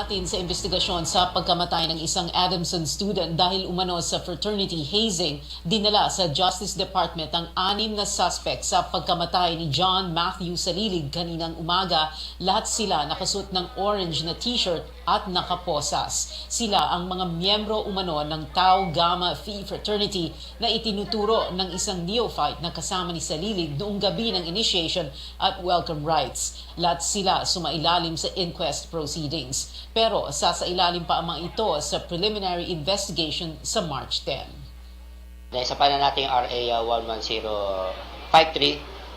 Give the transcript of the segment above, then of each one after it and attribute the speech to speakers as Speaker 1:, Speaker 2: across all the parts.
Speaker 1: natin sa investigasyon sa pagkamatay ng isang Adamson student dahil umano sa fraternity hazing. Dinala sa Justice Department ang 6 na suspect sa pagkamatay ni John Matthew Salilig kaninang umaga. Lahat sila nakasuot ng orange na t-shirt at nakaposas. Sila ang mga miyembro umano ng Tau Gamma Phi Fraternity na itinuturo ng isang neophyte na kasama ni Salilig noong gabi ng initiation at welcome rites. Lahat sila sumailalim sa inquest proceedings. Pero sasailalim pa ang mga ito sa preliminary investigation sa March 10.
Speaker 2: Isa pa na natin RA 11053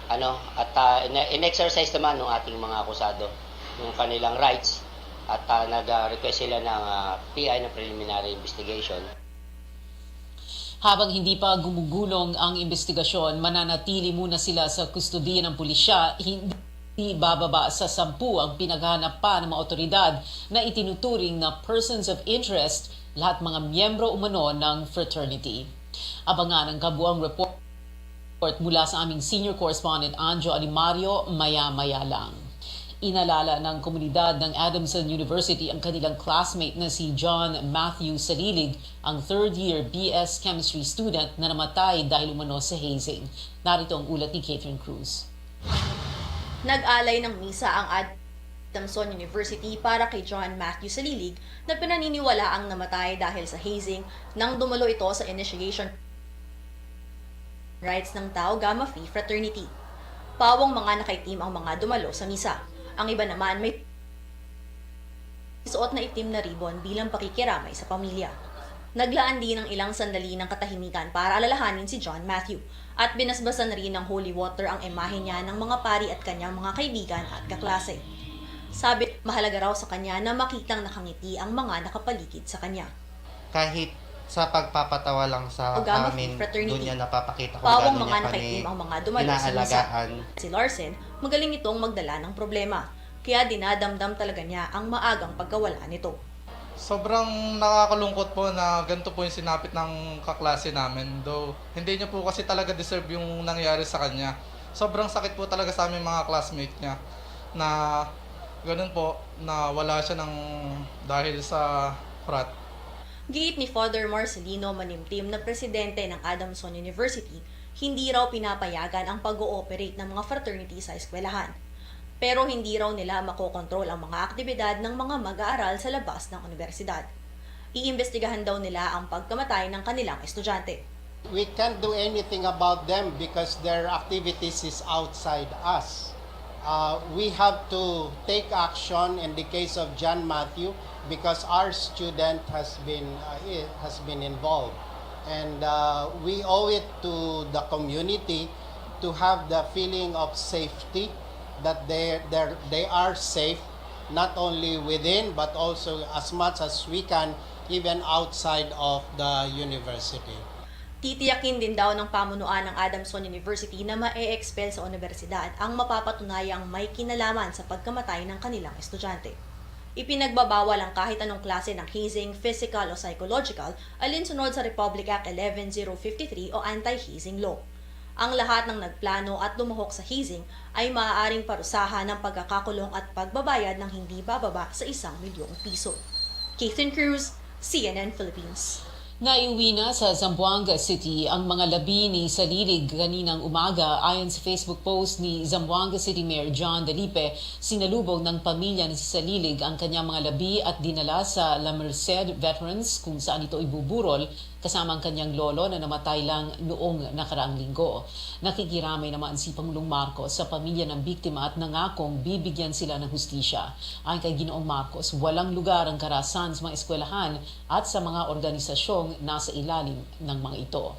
Speaker 2: at in-exercise naman ng ating mga akusado yung kanilang rights at nag-request sila ng PI na preliminary investigation.
Speaker 1: Habang hindi pa gumugulong ang investigasyon, mananatili muna sila sa kustodiya ng pulisya. Hindi bababa sa 10 ang pinaghahanap pa ng mga otoridad na itinuturing na persons of interest, lahat mga miyembro umano ng fraternity. Abangan ang kabuang report mula sa aming senior correspondent Anjo Alimario maya-maya lang. Inalala ng komunidad ng Adamson University ang kanilang classmate na si John Matthew Salilig, ang third-year BS Chemistry student na namatay dahil umano sa hazing. Narito ang ulat ni Catherine Cruz.
Speaker 3: Nag-alay ng misa ang Adamson University para kay John Matthew Salilig na pinaniniwalaang namatay dahil sa hazing nang dumalo ito sa initiation rites ng Tau Gamma Phi Fraternity. Pawang mga nakaitim ang mga dumalo sa misa. Ang iba naman may suot na itim na ribbon bilang pakikiramay sa pamilya. Naglaan din ng ilang sandali ng katahimikan para alalahanin si John Matthew at binasbasan rin ng holy water ang imahe niya ng mga pari at kanyang mga kaibigan at kaklase. Sabi, mahalaga raw sa kanya na makitang nakangiti ang mga nakapaligid sa kanya.
Speaker 4: Kahit sa pagpapatawa lang sa amin, doon niya napapakita kung
Speaker 3: Pawang
Speaker 4: gano'n
Speaker 3: mga
Speaker 4: niya
Speaker 3: nakaitim ang mga dumalo sa misa.
Speaker 4: inaalagaan.
Speaker 3: Si Larsen, magaling itong magdala ng problema, kaya dinadamdam talaga niya ang maagang pagkawala nito.
Speaker 5: Sobrang nakakalungkot po na ganito po yung sinapit ng kaklase namin. Though hindi niya po kasi talaga deserve yung nangyari sa kanya. Sobrang sakit po talaga sa aming mga classmate niya na ganun po, na wala siya ng dahil sa frat.
Speaker 3: Giit ni Father Marcelino Manimtim na presidente ng Adamson University, hindi raw pinapayagan ang pag-ooperate ng mga fraternity sa eskwelahan. Pero hindi raw nila makokontrol ang mga aktibidad ng mga mag-aaral sa labas ng universidad. Iimbestigahan daw nila ang pagkamatay ng kanilang estudyante.
Speaker 6: We can't do anything about them because their activities is outside us. We have to take action in the case of John Matthew because our student has been involved, and we owe it to the community to have the feeling of safety, that they are safe not only within but also as much as we can even outside of the university.
Speaker 3: Titiyakin din daw ng pamunuan ng Adamson University na ma-e-expel sa universidad ang mapapatunayang may kinalaman sa pagkamatay ng kanilang estudyante. Ipinagbabawal ang kahit anong klase ng hazing, physical o psychological, alinsunod sa Republic Act 11053 o Anti-Hazing Law. Ang lahat ng nagplano at lumahok sa hazing ay maaaring parusahan ng pagkakakulong at pagbabayad ng hindi bababa sa 1 milyong piso. Catherine Cruz, CNN Philippines.
Speaker 1: Naiuwi na sa Zamboanga City ang mga labi ni Salilig kaninang umaga. Ayon sa Facebook post ni Zamboanga City Mayor John Dalipe, sinalubong ng pamilya ni Salilig ang kanyang mga labi at dinala sa La Merced Veterans kung saan ito ibuburol kasama ang kanyang lolo na namatay lang noong nakaraang linggo. Nakikiramay naman si Pangulong Marcos sa pamilya ng biktima at nangakong bibigyan sila ng hustisya. Ayon kay Ginoong Marcos, walang lugar ang karahasan sa mga eskwelahan at sa mga organisasyong nasa ilalim ng mga ito.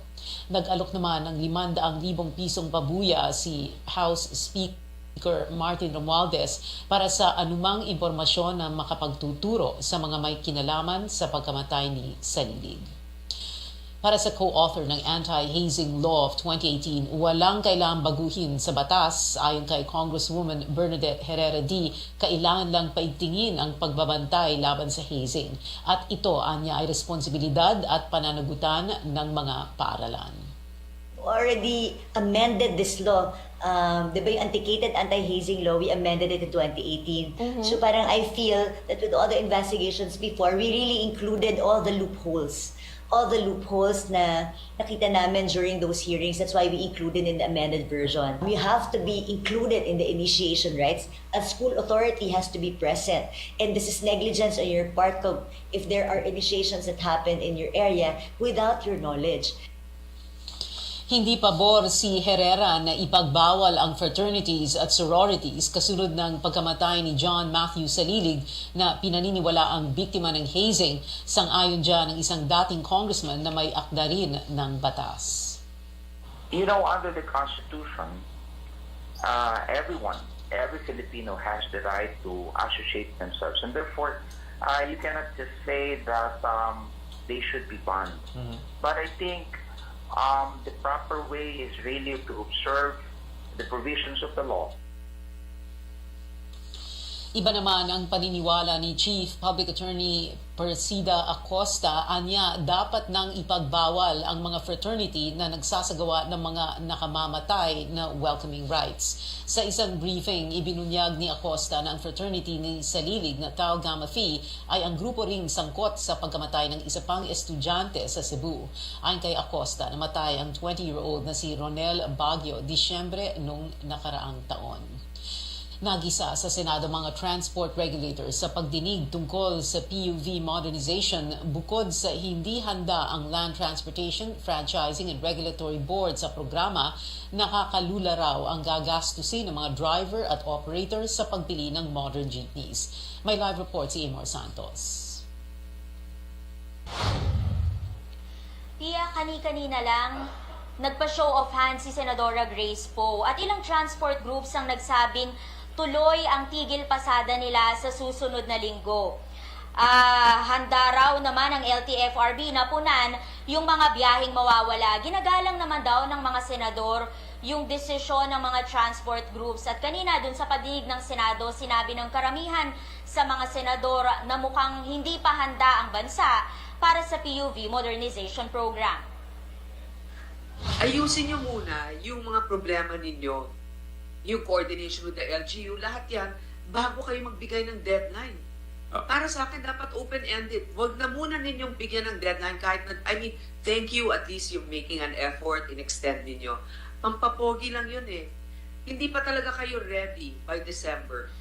Speaker 1: Nag-alok naman ng 500,000 pisong pabuya si House Speaker Martin Romualdez para sa anumang impormasyon na makapagtuturo sa mga may kinalaman sa pagkamatay ni Salilig. Para sa co-author ng Anti-Hazing Law of 2018, walang kailangang baguhin sa batas. Ayon kay Congresswoman Bernadette Herrera D., kailangan lang paigtingin ang pagbabantay laban sa hazing. At ito, anya, ay responsibilidad at pananagutan ng mga paaralan.
Speaker 7: already amended this law. Di ba yung anti-hazing law, we amended it in 2018. So parang I feel that with all the investigations before, we really included all the loopholes na nakita namin during those hearings. That's why we included in the amended version. We have to be included in the initiation rights. A school authority has to be present. And this is negligence on your part if there are initiations that happen in your area without your knowledge.
Speaker 1: Hindi pabor si Herrera na ipagbawal ang fraternities at sororities kasunod ng pagkamatay ni John Matthew Salilig na pinaniniwala ang biktima ng hazing, sang-ayon dyan ng isang dating congressman na may akda rin ng batas.
Speaker 8: You know, under the Constitution, every Filipino has the right to associate themselves, and therefore, you cannot just say that they should be banned. But I think the proper way is really to observe the provisions of the law.
Speaker 1: Iba naman ang paniniwala ni Chief Public Attorney Persida Acosta, anya dapat nang ipagbawal ang mga fraternity na nagsasagawa ng mga nakamamatay na welcoming rites. Sa isang briefing, ibinunyag ni Acosta na ang fraternity ni Salilig na Tau Gamma Phi ay ang grupo ring sangkot sa pagkamatay ng isa pang estudyante sa Cebu. Ayon kay Acosta, namatay ang 20-year-old na si Ronel Baguio, Disyembre nung nakaraang taon. Nagisa sa Senado mga transport regulators sa pagdinig tungkol sa PUV modernization bukod sa hindi handa ang Land Transportation, Franchising and Regulatory Board sa programa, nakakalula raw ang gagastusin ng mga driver at operators sa pagpili ng modern jeepneys. May live report si Amor Santos.
Speaker 9: Tia, kani-kanina lang, nagpa-show of hands si Senadora Grace Poe at ilang transport groups ang nagsabing tuloy ang tigil pasada nila sa susunod na linggo. Handa raw naman ang LTFRB na punan yung mga biyaheng mawawala. Ginagalang naman daw ng mga senador yung desisyon ng mga transport groups. At kanina dun sa pagdinig ng Senado, sinabi ng karamihan sa mga senador na mukhang hindi pa handa ang bansa para sa PUV modernization program.
Speaker 10: Ayusin niyo muna yung mga problema ninyo, yung coordination with the LGU, lahat yan, bago kayo magbigay ng deadline. Para sa akin, dapat open-ended. Huwag na muna ninyong bigyan ng deadline kahit thank you, at least you're making an effort in extend ninyo. Pampapogi lang yun eh. Hindi pa talaga kayo ready by December.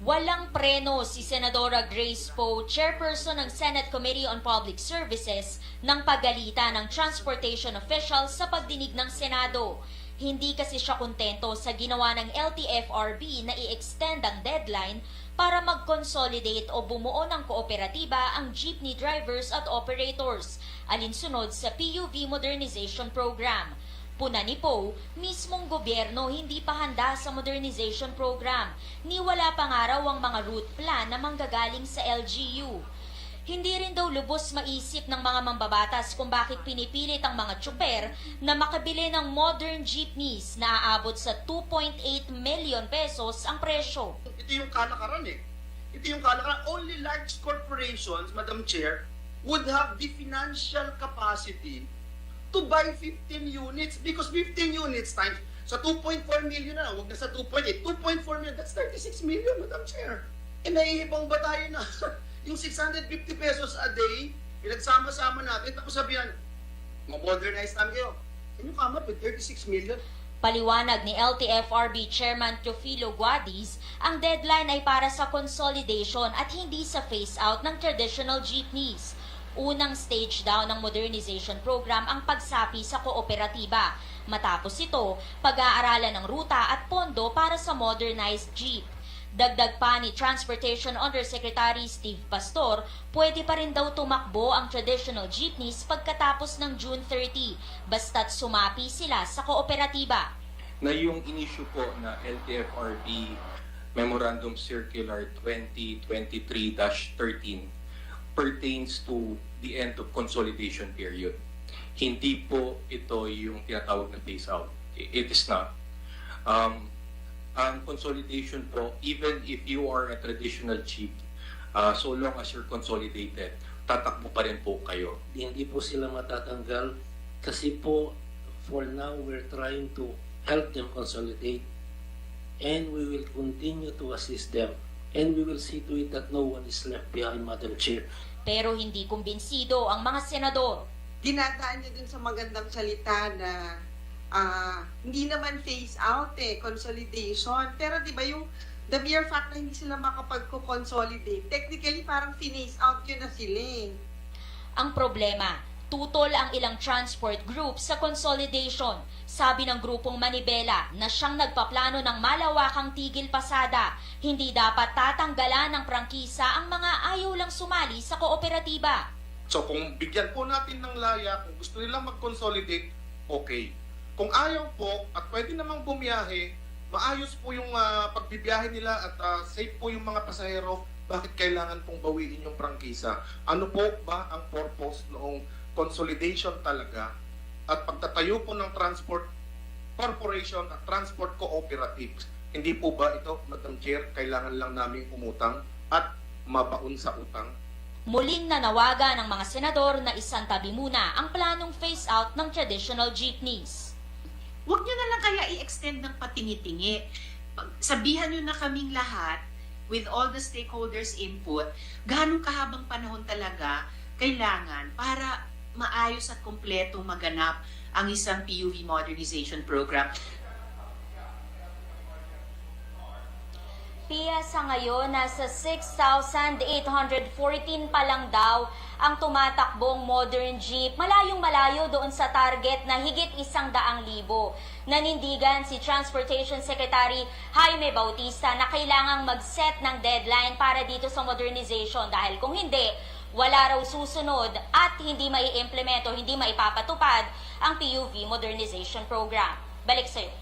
Speaker 9: Walang preno si Senadora Grace Poe, chairperson ng Senate Committee on Public Services, ng paggalita ng transportation officials sa pagdinig ng Senado. Hindi kasi siya kontento sa ginawa ng LTFRB na i-extend ang deadline para mag-consolidate o bumuo ng kooperatiba ang jeepney drivers at operators, alinsunod sa PUV Modernization Program. Puna ni Poe, mismong gobyerno hindi pa handa sa modernization program, ni wala pa nga raw ang mga route plan na manggagaling sa LGU. Hindi rin daw lubos maisip ng mga mambabatas kung bakit pinipilit ang mga tsuper na makabili ng modern jeepneys na aabot sa 2.8 million pesos ang presyo.
Speaker 11: Ito yung kalakaran eh. Ito yung kalakaran. Only large corporations, Madam Chair, would have the financial capacity to buy 15 units because 15 units times sa 2.4 million na, huwag na sa 2.8, 2.4 million, that's 36 million, Madam Chair. E naiibang ba tayo na yung 650 pesos a day, pinagsama-sama natin, tapos sabihan, ma-modernize namin kayo. Can you come up with 36 million?
Speaker 9: Paliwanag ni LTFRB Chairman Teofilo Guadis, ang deadline ay para sa consolidation at hindi sa phase-out ng traditional jeepneys. Unang stage daw ng modernization program ang pagsapi sa kooperatiba. Matapos ito, pag-aaralan ng ruta at pondo para sa modernized jeep. Dagdag pa ni Transportation Undersecretary Steve Pastor, pwede pa rin daw tumakbo ang traditional jeepneys pagkatapos ng June 30, basta't sumapi sila sa kooperatiba.
Speaker 12: Na yung inisyu po na LTFRB Memorandum Circular 2023-13 pertains to the end of consolidation period. Hindi po ito yung tinatawag na phase out. It is not. Ang consolidation po, even if you are a traditional jeep, so long as you're consolidated, tatakbo pa rin po kayo.
Speaker 13: Hindi po sila matatanggal kasi po for now, we're trying to help them consolidate, and we will continue to assist them, and we will see to it that no one is left behind, Madam Chair.
Speaker 9: Pero hindi kumbinsido ang mga senador.
Speaker 14: Dinadaan niya dun sa magandang salita na hindi naman phase out consolidation. Pero di ba yung the mere fact na hindi sila makapag-consolidate, technically parang phase out yun na sila eh.
Speaker 9: Ang problema, tutol ang ilang transport group sa consolidation. Sabi ng grupong Manibela na siyang nagpaplano ng malawakang tigil pasada, hindi dapat tatanggalan ng prangkisa ang mga ayaw lang sumali sa kooperatiba.
Speaker 15: So kung bigyan po natin ng laya, kung gusto nilang mag-consolidate, okay. Kung ayaw po at pwede namang bumiyahe, maayos po yung pagbibiyahe nila at safe po yung mga pasahero, bakit kailangan pong bawiin yung prangkisa? Ano po ba ang purpose noong consolidation talaga at pagtatayo po ng transport corporation at transport cooperatives? Hindi po ba ito, Madam Chair, kailangan lang namin umutang at mabaon sa utang?
Speaker 9: Muling nanawagan ng mga senador na isantabi muna ang planong phase-out ng traditional jeepneys.
Speaker 16: Huwag nyo na lang kaya i-extend ng patingi-tingi. Sabihan nyo na kaming lahat, with all the stakeholders' input, ganong kahabang panahon talaga kailangan para maayos at kumpletong maganap ang isang PUV modernization program.
Speaker 9: Pia, sa ngayon, nasa 6,814 pa lang daw ang tumatakbong modern jeep. Malayong-malayo doon sa target na higit 100,000. Nanindigan si Transportation Secretary Jaime Bautista na kailangang mag-set ng deadline para dito sa modernization dahil kung hindi, wala raw susunod at hindi mai-implemento, hindi maipapatupad ang PUV modernization program. Balik sa'yo.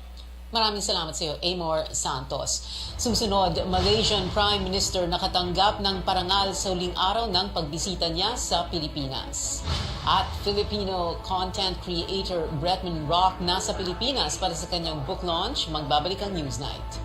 Speaker 1: Maraming salamat sa iyo, Amor Santos. Susunod, Malaysian Prime Minister nakatanggap ng parangal sa huling araw ng pagbisita niya sa Pilipinas. At Filipino content creator Bretman Rock nasa Pilipinas para sa kanyang book launch. Magbabalik ang Newsnight.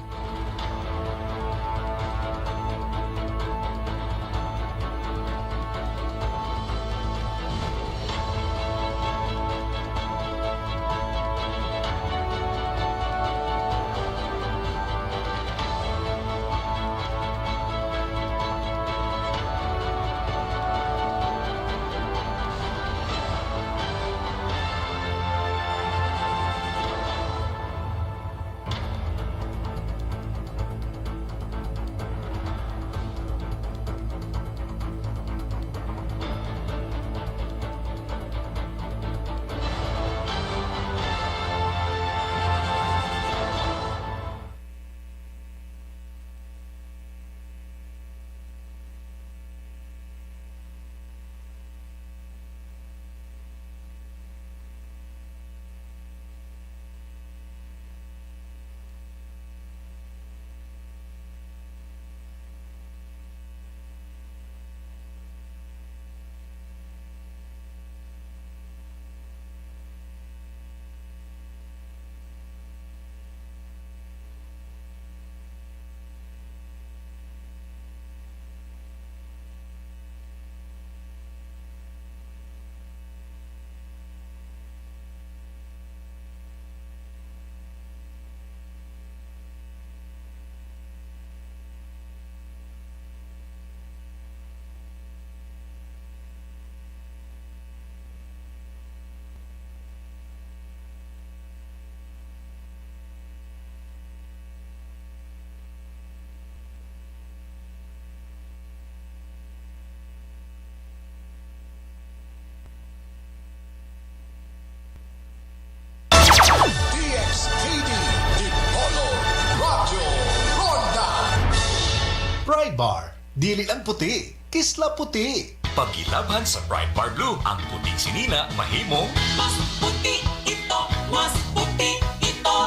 Speaker 17: Pride Bar, dili ang puti, kisla puti. Pagilabhan sa Pride Bar Blue, ang puting sinina mahimong
Speaker 18: mas puti ito, mas puti ito,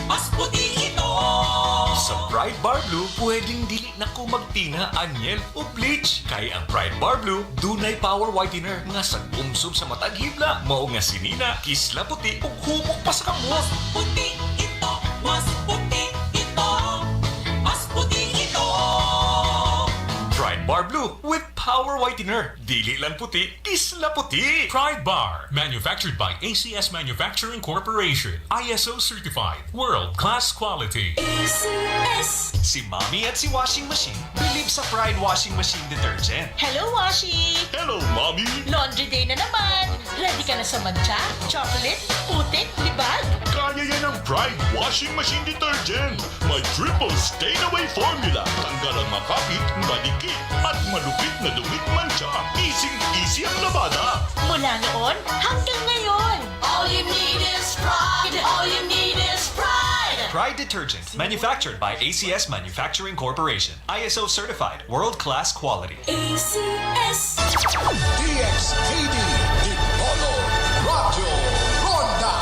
Speaker 18: mas puti ito.
Speaker 17: Sa Pride Bar Blue, pwedeng dili na ko magtina, anyel o bleach. Kay ang Pride Bar Blue, dunay power whitener nga sagumsub sa matag hibla. Mao nga sinina, kisla puti ug humok pa sa kamot.
Speaker 18: Mas puti ito, mas puti ito, mas puti ito.
Speaker 17: Pride Bar Blue with Power Whitener. Dili lang puti, kisla puti. Pride Bar. Manufactured by ACS Manufacturing Corporation. ISO certified. World-class quality.
Speaker 18: ACS.
Speaker 17: Si Mommy at si Washing Machine believe sa Pride Washing Machine Detergent.
Speaker 18: Hello, Washi!
Speaker 17: Hello, Mommy!
Speaker 18: Laundry day na naman! Ready ka na sa mancha, chocolate, putik, libag?
Speaker 17: Kaya yan ang Pride Washing Machine Detergent. May triple stain-away formula. Tanggal ang makapit, madikit, at malupit na dumit mancha. Easy ang labada.
Speaker 18: Mula noon hanggang ngayon.
Speaker 19: All you need is pride. All you need is pride.
Speaker 17: Pride Detergent. Manufactured by ACS Manufacturing Corporation. ISO certified. World-class quality.
Speaker 18: ACS.
Speaker 20: DXTD Dipolo Radio Ronda.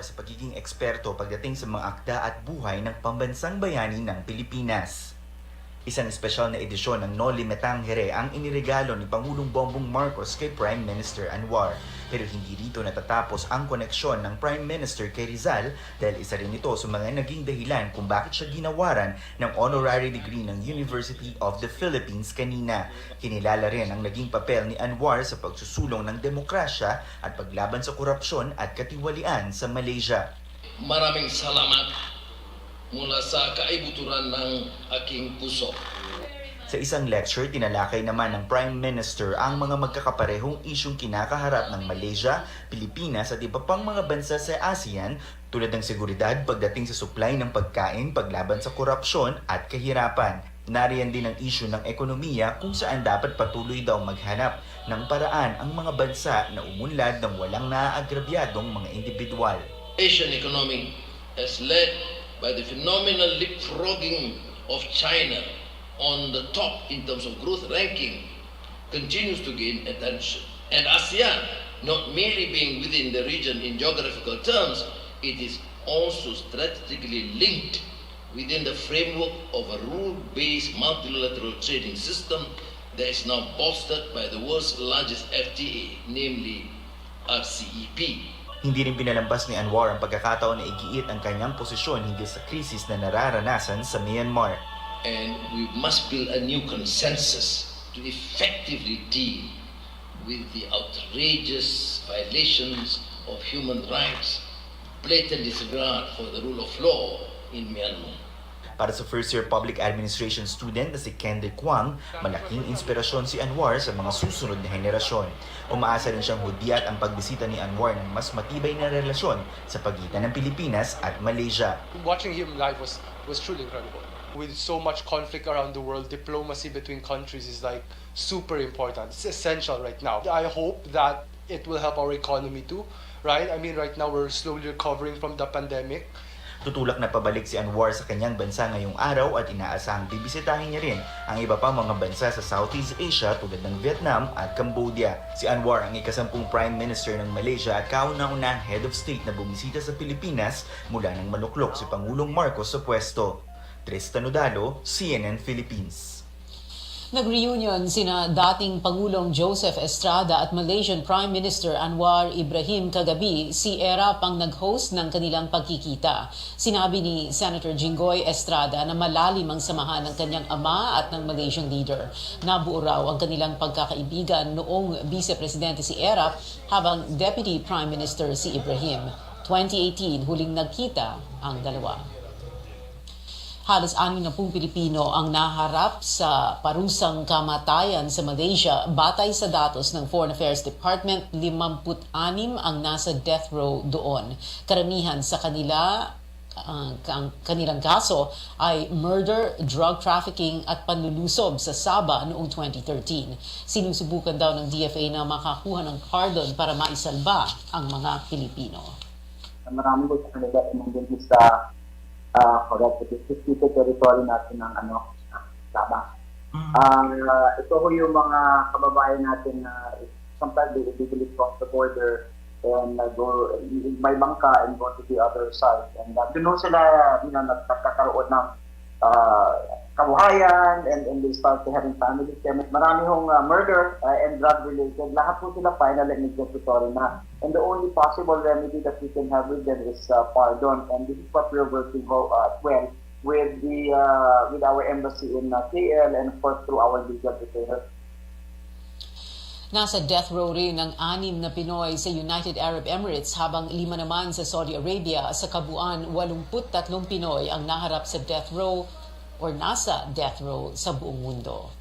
Speaker 21: Sa pagiging eksperto pagdating sa mga akda at buhay ng pambansang bayani ng Pilipinas. Isang espesyal na edisyon ng Noli Me Tangere ang iniregalo ni Pangulong Bongbong Marcos kay Prime Minister Anwar. Pero hindi rito natatapos ang koneksyon ng Prime Minister kay Rizal dahil isa rin ito sa mga naging dahilan kung bakit siya ginawaran ng honorary degree ng University of the Philippines kanina. Kinilala rin ang naging papel ni Anwar sa pagsusulong ng demokrasya at paglaban sa korupsyon at katiwalian sa Malaysia.
Speaker 22: Maraming salamat mula sa kaibuturan ng aking puso.
Speaker 21: Sa isang lecture, tinalakay naman ng Prime Minister ang mga magkakaparehong isyong kinakaharap ng Malaysia, Pilipinas at iba pang mga bansa sa ASEAN tulad ng seguridad pagdating sa supply ng pagkain, paglaban sa korupsyon at kahirapan. Nariyan din ang isyu ng ekonomiya kung saan dapat patuloy daw maghanap ng paraan ang mga bansa na umunlad ng walang naaagrabyadong mga individual.
Speaker 22: Asian economy is led by the phenomenal leapfrogging of China on the top in terms of growth ranking continues to gain attention. And ASEAN, not merely being within the region in geographical terms, it is also strategically linked within the framework of a rule-based multilateral trading system that is now bolstered by the world's largest FTA, namely RCEP.
Speaker 21: Hindi rin pinalampas ni Anwar ang pagkakataon na igiit ang kanyang posisyon hinggil sa krisis na nararanasan sa Myanmar.
Speaker 22: And we must build a new consensus to effectively deal with the outrageous violations of human rights, blatant disregard for the rule of law in Myanmar.
Speaker 21: Para sa first-year public administration student na si Kendrick Kwang, malaking inspirasyon si Anwar sa mga susunod na henerasyon. Umaasa rin siyang hudyat ang pagbisita ni Anwar ng mas matibay na relasyon sa pagitan ng Pilipinas at Malaysia.
Speaker 23: Watching him live was truly incredible. With so much conflict around the world, diplomacy between countries is like super important. It's essential right now. I hope that it will help our economy too, right? I mean, right now we're slowly recovering from the pandemic.
Speaker 21: Tutulak na pabalik si Anwar sa kanyang bansa ngayong araw at inaasahang bibisitahin niya rin ang iba pang mga bansa sa Southeast Asia tulad ng Vietnam at Cambodia. Si Anwar ang ikasampung Prime Minister ng Malaysia at kauna-unahang Head of State na bumisita sa Pilipinas mula nang maluklok si Pangulong Marcos sa pwesto. Tristan Udalo, CNN Philippines.
Speaker 1: Nag-reunion sina dating Pangulong Joseph Estrada at Malaysian Prime Minister Anwar Ibrahim kagabi. Si ERA pang nag-host ng kanilang pagkikita. Sinabi ni Senator Jinggoy Estrada na malalim ang samahan ng kanyang ama at ng Malaysian leader. Nabuo raw ang kanilang pagkakaibigan noong Vice Presidente si ERA habang Deputy Prime Minister si Ibrahim. 2018, huling nagkita ang dalawa. Halos 60 Pilipino ang naharap sa parusang kamatayan sa Malaysia. Batay sa datos ng Foreign Affairs Department, 56 ang nasa death row doon. Karamihan sa kanila, ang kanilang kaso ay murder, drug trafficking at panlulusob sa Sabah noong 2013. Sinusubukan daw ng DFA na makakuha ng pardon para maisalba ang mga Pilipino.
Speaker 24: Marami po sa kanila nandun sa disputed territory natin ng Sabah. Ito ho yung mga kababayan natin na sometimes they illegally cross the border and go may bangka and go to the other side. And doon sila nagkakaroon ng kabuhayan and they start having families. Marami hong murder and drug related. Lahat po sila finally executory na. And the only possible remedy that we can have with them is pardon. And this is what we're working well with our embassy in KL, and of course through our legal detainers.
Speaker 1: Nasa death row rin ang 6 na Pinoy sa United Arab Emirates habang 5 naman sa Saudi Arabia. Sa kabuuan, 83 Pinoy ang naharap sa death row or nasa death row sa buong mundo.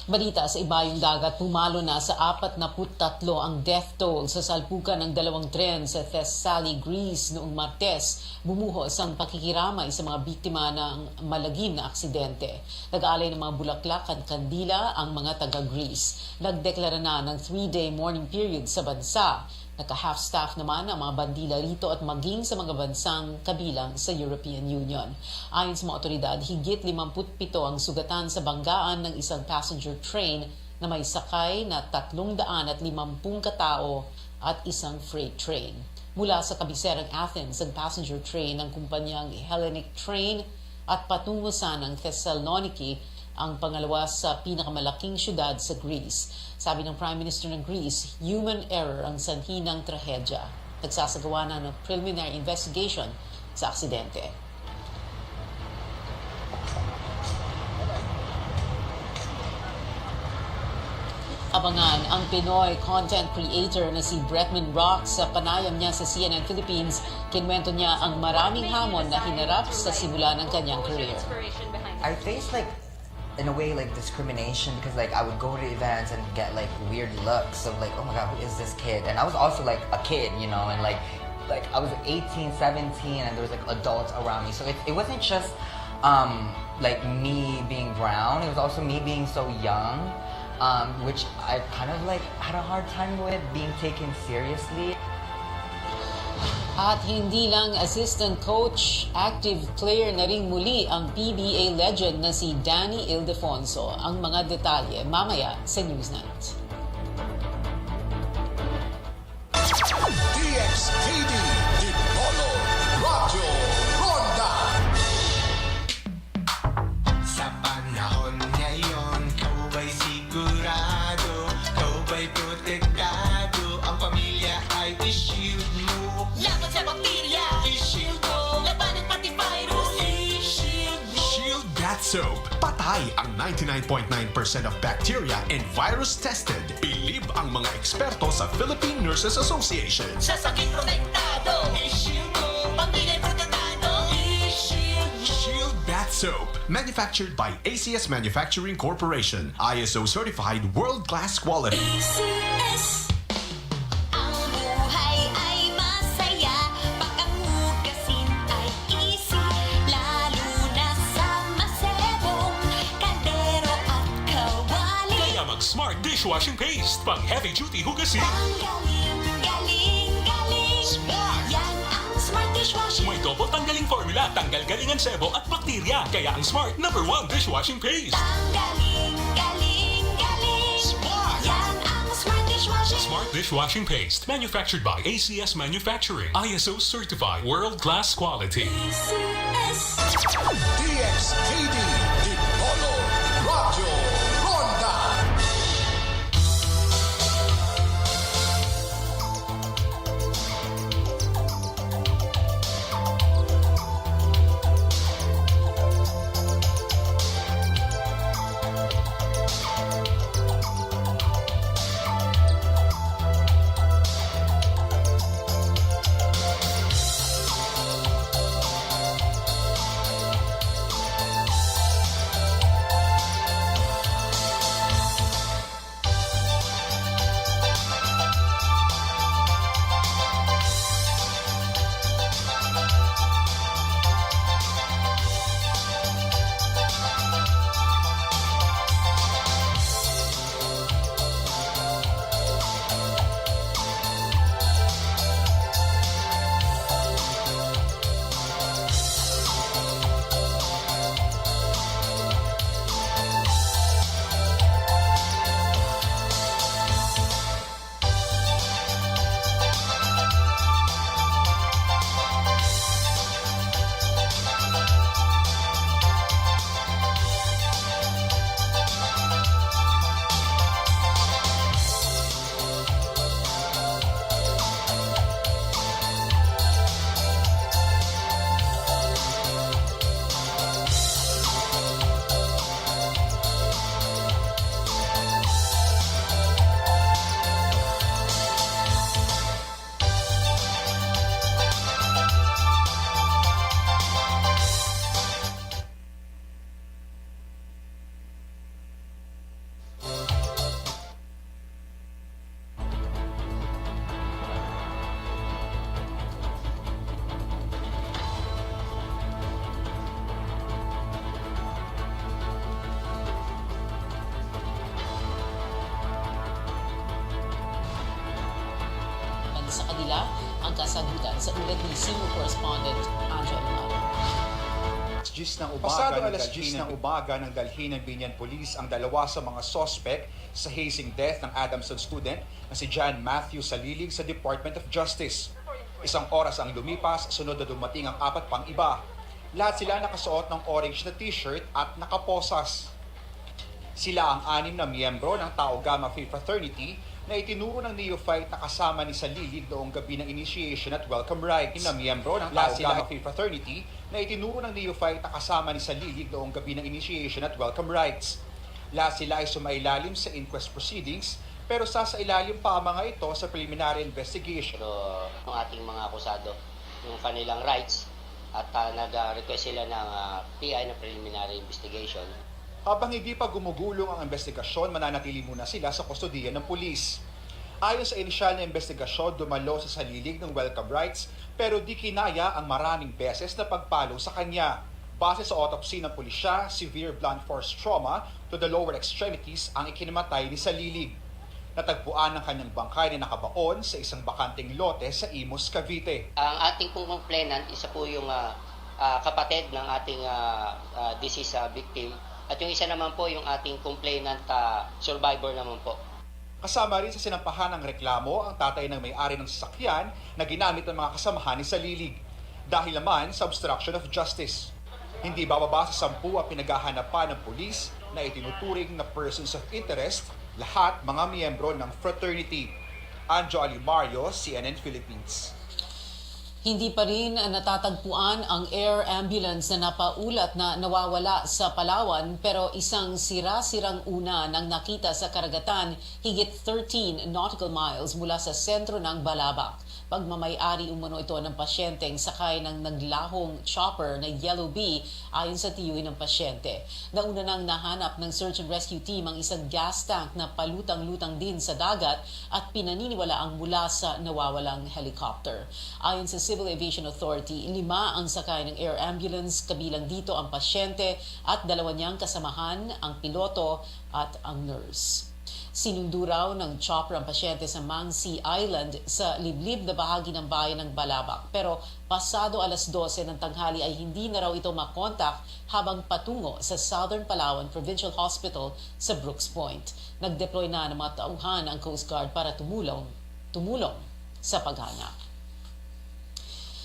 Speaker 1: Balita sa ibayong dagat, pumalo na sa 43 ang death toll sa salpukan ng 2 tren sa Thessaly, Greece noong Martes. Bumuhos ang pakikiramay sa mga biktima ng malagim na aksidente. Nag-aalay ng mga bulaklak at kandila ang mga taga-Greece. Nagdeklara na ng 3-day mourning period sa bansa. Naka-half-staff naman ang mga bandila rito at maging sa mga bansang kabilang sa European Union. Ayon sa mga otoridad, higit 57 ang sugatan sa banggaan ng isang passenger train na may sakay na 350 katao at isang freight train. Mula sa kabiserang Athens, ang passenger train ng kumpanyang Hellenic Train at patungo sa ng Thessaloniki, ang pangalawa sa pinakamalaking syudad sa Greece. Sabi ng Prime Minister ng Greece, human error ang sanhi ng trahedya. Nagsasagawa na ng preliminary investigation sa aksidente. Abangan ang Pinoy content creator na si Bretman Rock sa panayam niya sa CNN Philippines. Kinwento niya ang maraming hamon na hinarap sa simula ng kanyang career.
Speaker 2: I faced in a way discrimination because I would go to events and get weird looks of oh my god, who is this kid? And I was also a kid, and I was 18, 17 and there was adults around me. So it wasn't just me being brown, it was also me being so young, which I kind of had a hard time with being taken seriously.
Speaker 1: At hindi lang assistant coach, active player na ring muli ang PBA legend na si Danny Ildefonso. Ang mga detalye mamaya sa Newsnight.
Speaker 20: DXTV, Dipolo, Radyo Ronda.
Speaker 18: Sa panahon ngayon, kau ba'y sigurado? Kau ba'y protektado? Ang pamilya ay i-shield mo. Laban sa bakterya, i-shield mo. Labanan pati virus, i-shield mo.
Speaker 4: Shield Bat Soap. Patay ang 99.9% of bacteria and virus tested. Believe ang mga eksperto sa Philippine Nurses Association.
Speaker 18: Sa sakit protektado, i-shield mo. Pamilya protektado, i-shield mo.
Speaker 4: Shield Bat Soap. Manufactured by ACS Manufacturing Corporation. ISO certified world-class quality.
Speaker 18: ACS. Ang buhay ay masaya, pag ang hugasin ay easy, lalo na sa masebong kaldero at kawali.
Speaker 17: Kaya mag-Smart Dishwashing Paste, pang heavy-duty hugasin.
Speaker 18: Ang galing, galing, galing.
Speaker 17: Smart!
Speaker 18: Yan ang Smart Dishwashing.
Speaker 17: May double tanggaling formula, tanggal galingan sebo at bakterya. Kaya ang Smart #1 dishwashing paste.
Speaker 18: Ang galing, galing, galing.
Speaker 17: Smart!
Speaker 18: Yan ang Smart Dishwashing.
Speaker 17: Smart Dishwashing Paste, manufactured by ACS Manufacturing. ISO certified world-class quality.
Speaker 18: ACS.
Speaker 20: DXTV, Dipolo, Radyo Ronda.
Speaker 1: kanila ang kasagutan. Sa ulat ni Senior Correspondent Angel Mano.
Speaker 3: Pasado alas 10 ng umaga nang dalhin ng Binyan Police ang dalawa sa mga suspect sa hazing death ng Adamson student na si John Matthew Salilig sa Department of Justice. Isang oras ang lumipas, sunod na dumating ang 4 pang iba. Lahat sila nakasuot ng orange na t-shirt at nakaposas. Sila ang 6 na miyembro ng Tau Gamma Phi Fraternity na itinuro ng neophyte na kasama ni Salilig noong gabi ng initiation at welcome rites. Na miyembro ng Tau Gamma Phi Fraternity na itinuro ng neophyte na kasama ni Salilig noong gabi ng initiation at welcome rites. Lahat sila ay sumailalim sa inquest proceedings pero sasailalim pa ang mga ito sa preliminary investigation.
Speaker 5: Ang ating mga akusado, yung kanilang rights at nag-request sila ng PI na preliminary investigation.
Speaker 3: Habang hindi pa gumugulong ang investigasyon, mananatili muna sila sa kustodiya ng pulis. Ayon sa inisyal na investigasyon, dumalo sa Salilig ng welcome rights pero di kinaya ang maraming beses na pagpalo sa kanya. Base sa autopsy ng pulisya, severe blunt force trauma to the lower extremities ang ikinamatay ni Salilig. Natagpuan ng kanyang bangkay na nakabaon sa isang bakanting lote sa Imus, Cavite.
Speaker 5: Ang ating pong complainant, isa po yung kapatid ng ating deceased victim. At yung isa naman po yung ating complainant survivor naman po.
Speaker 3: Kasama rin sa sinampahan ng reklamo ang tatay ng may-ari ng sasakyan na ginamit ng mga kasamahan ni Salilig. Dahil naman sa obstruction of justice. Hindi bababa sa 10 ang pinaghahanapan ng pulis na itinuturing na persons of interest, lahat mga miyembro ng fraternity. Anjo Alimario, CNN Philippines.
Speaker 1: Hindi pa rin natatagpuan ang air ambulance na napaulat na nawawala sa Palawan pero isang sira-sirang una nang nakita sa karagatan higit 13 nautical miles mula sa sentro ng Balabac. Pagmamay-ari umano ito ng pasyenteng sakay ng naglahong chopper na Yellow Bee ayon sa tiyuhin ng pasyente. Nauna nang nahanap ng search and rescue team ang isang gas tank na palutang-lutang din sa dagat at pinaniniwala ang mula sa nawawalang helicopter. Ayon sa Civil Aviation Authority, 5 ang sakay ng air ambulance, kabilang dito ang pasyente at 2 niyang kasamahan, ang piloto at ang nurse. Sinundo raw ng chopper ang pasyente sa Mangsi Island sa liblib na bahagi ng bayan ng Balabac. Pero pasado alas 12 ng tanghali ay hindi na raw ito makontak habang patungo sa Southern Palawan Provincial Hospital sa Brooks Point. Nag-deploy na ng mga tauhan ang Coast Guard para tumulong sa paghanap.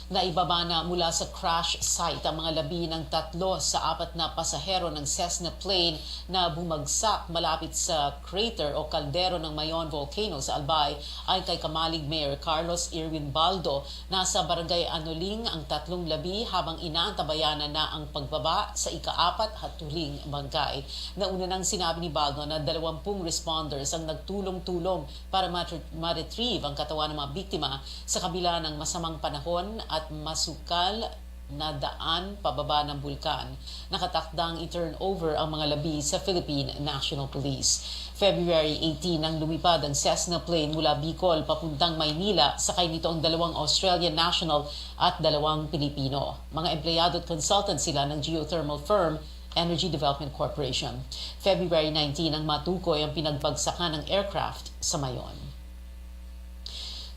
Speaker 1: Naibaba na mula sa crash site ang mga labi ng 3 sa 4 na pasahero ng Cessna plane na bumagsak malapit sa crater o kaldero ng Mayon Volcano sa Albay ay kay Kamalig Mayor Carlos Irwin Baldo. Nasa barangay Anoling ang 3 labi habang inaantabayanan na ang pagbaba sa ika-4 at huling bangkay. Nauna nang sinabi ni Baldo na 20 responders ang nagtulong-tulong para ma-retrieve ang katawan ng mga biktima sa kabila ng masamang panahon at masukal na daan pababa ng bulkan. Nakatakdang i-turn over ang mga labi sa Philippine National Police. February 18 nang lumipad ang Cessna plane mula Bicol papuntang Maynila, sakay nito ang 2 Australian national at 2 Pilipino. Mga empleyado at consultant sila ng geothermal firm Energy Development Corporation. February 19 ang matukoy ang pinagbagsakan ng aircraft sa Mayon.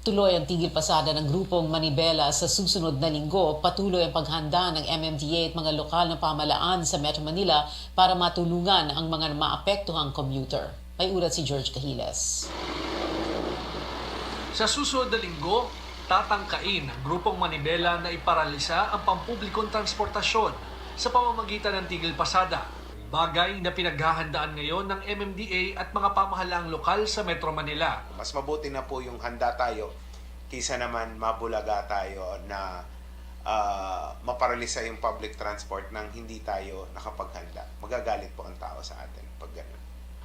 Speaker 1: Tuloy ang tigil pasada ng grupong Manibela sa susunod na linggo. Patuloy ang paghanda ng MMDA at mga lokal na pamahalaan sa Metro Manila para matulungan ang mga maapektuhang commuter. May ulat si George Cahiles.
Speaker 6: Sa susunod na linggo, tatangkain ng grupong Manibela na iparalisa ang pampublikong transportasyon sa pamamagitan ng tigil pasada. Bagay na pinaghahandaan ngayon ng MMDA at mga pamahalaang lokal sa Metro Manila.
Speaker 7: Mas mabuti na po yung handa tayo kaysa naman mabulaga tayo na maparalisa yung public transport nang hindi tayo nakapaghanda. Magagalit po ang tao sa atin pag gano'n.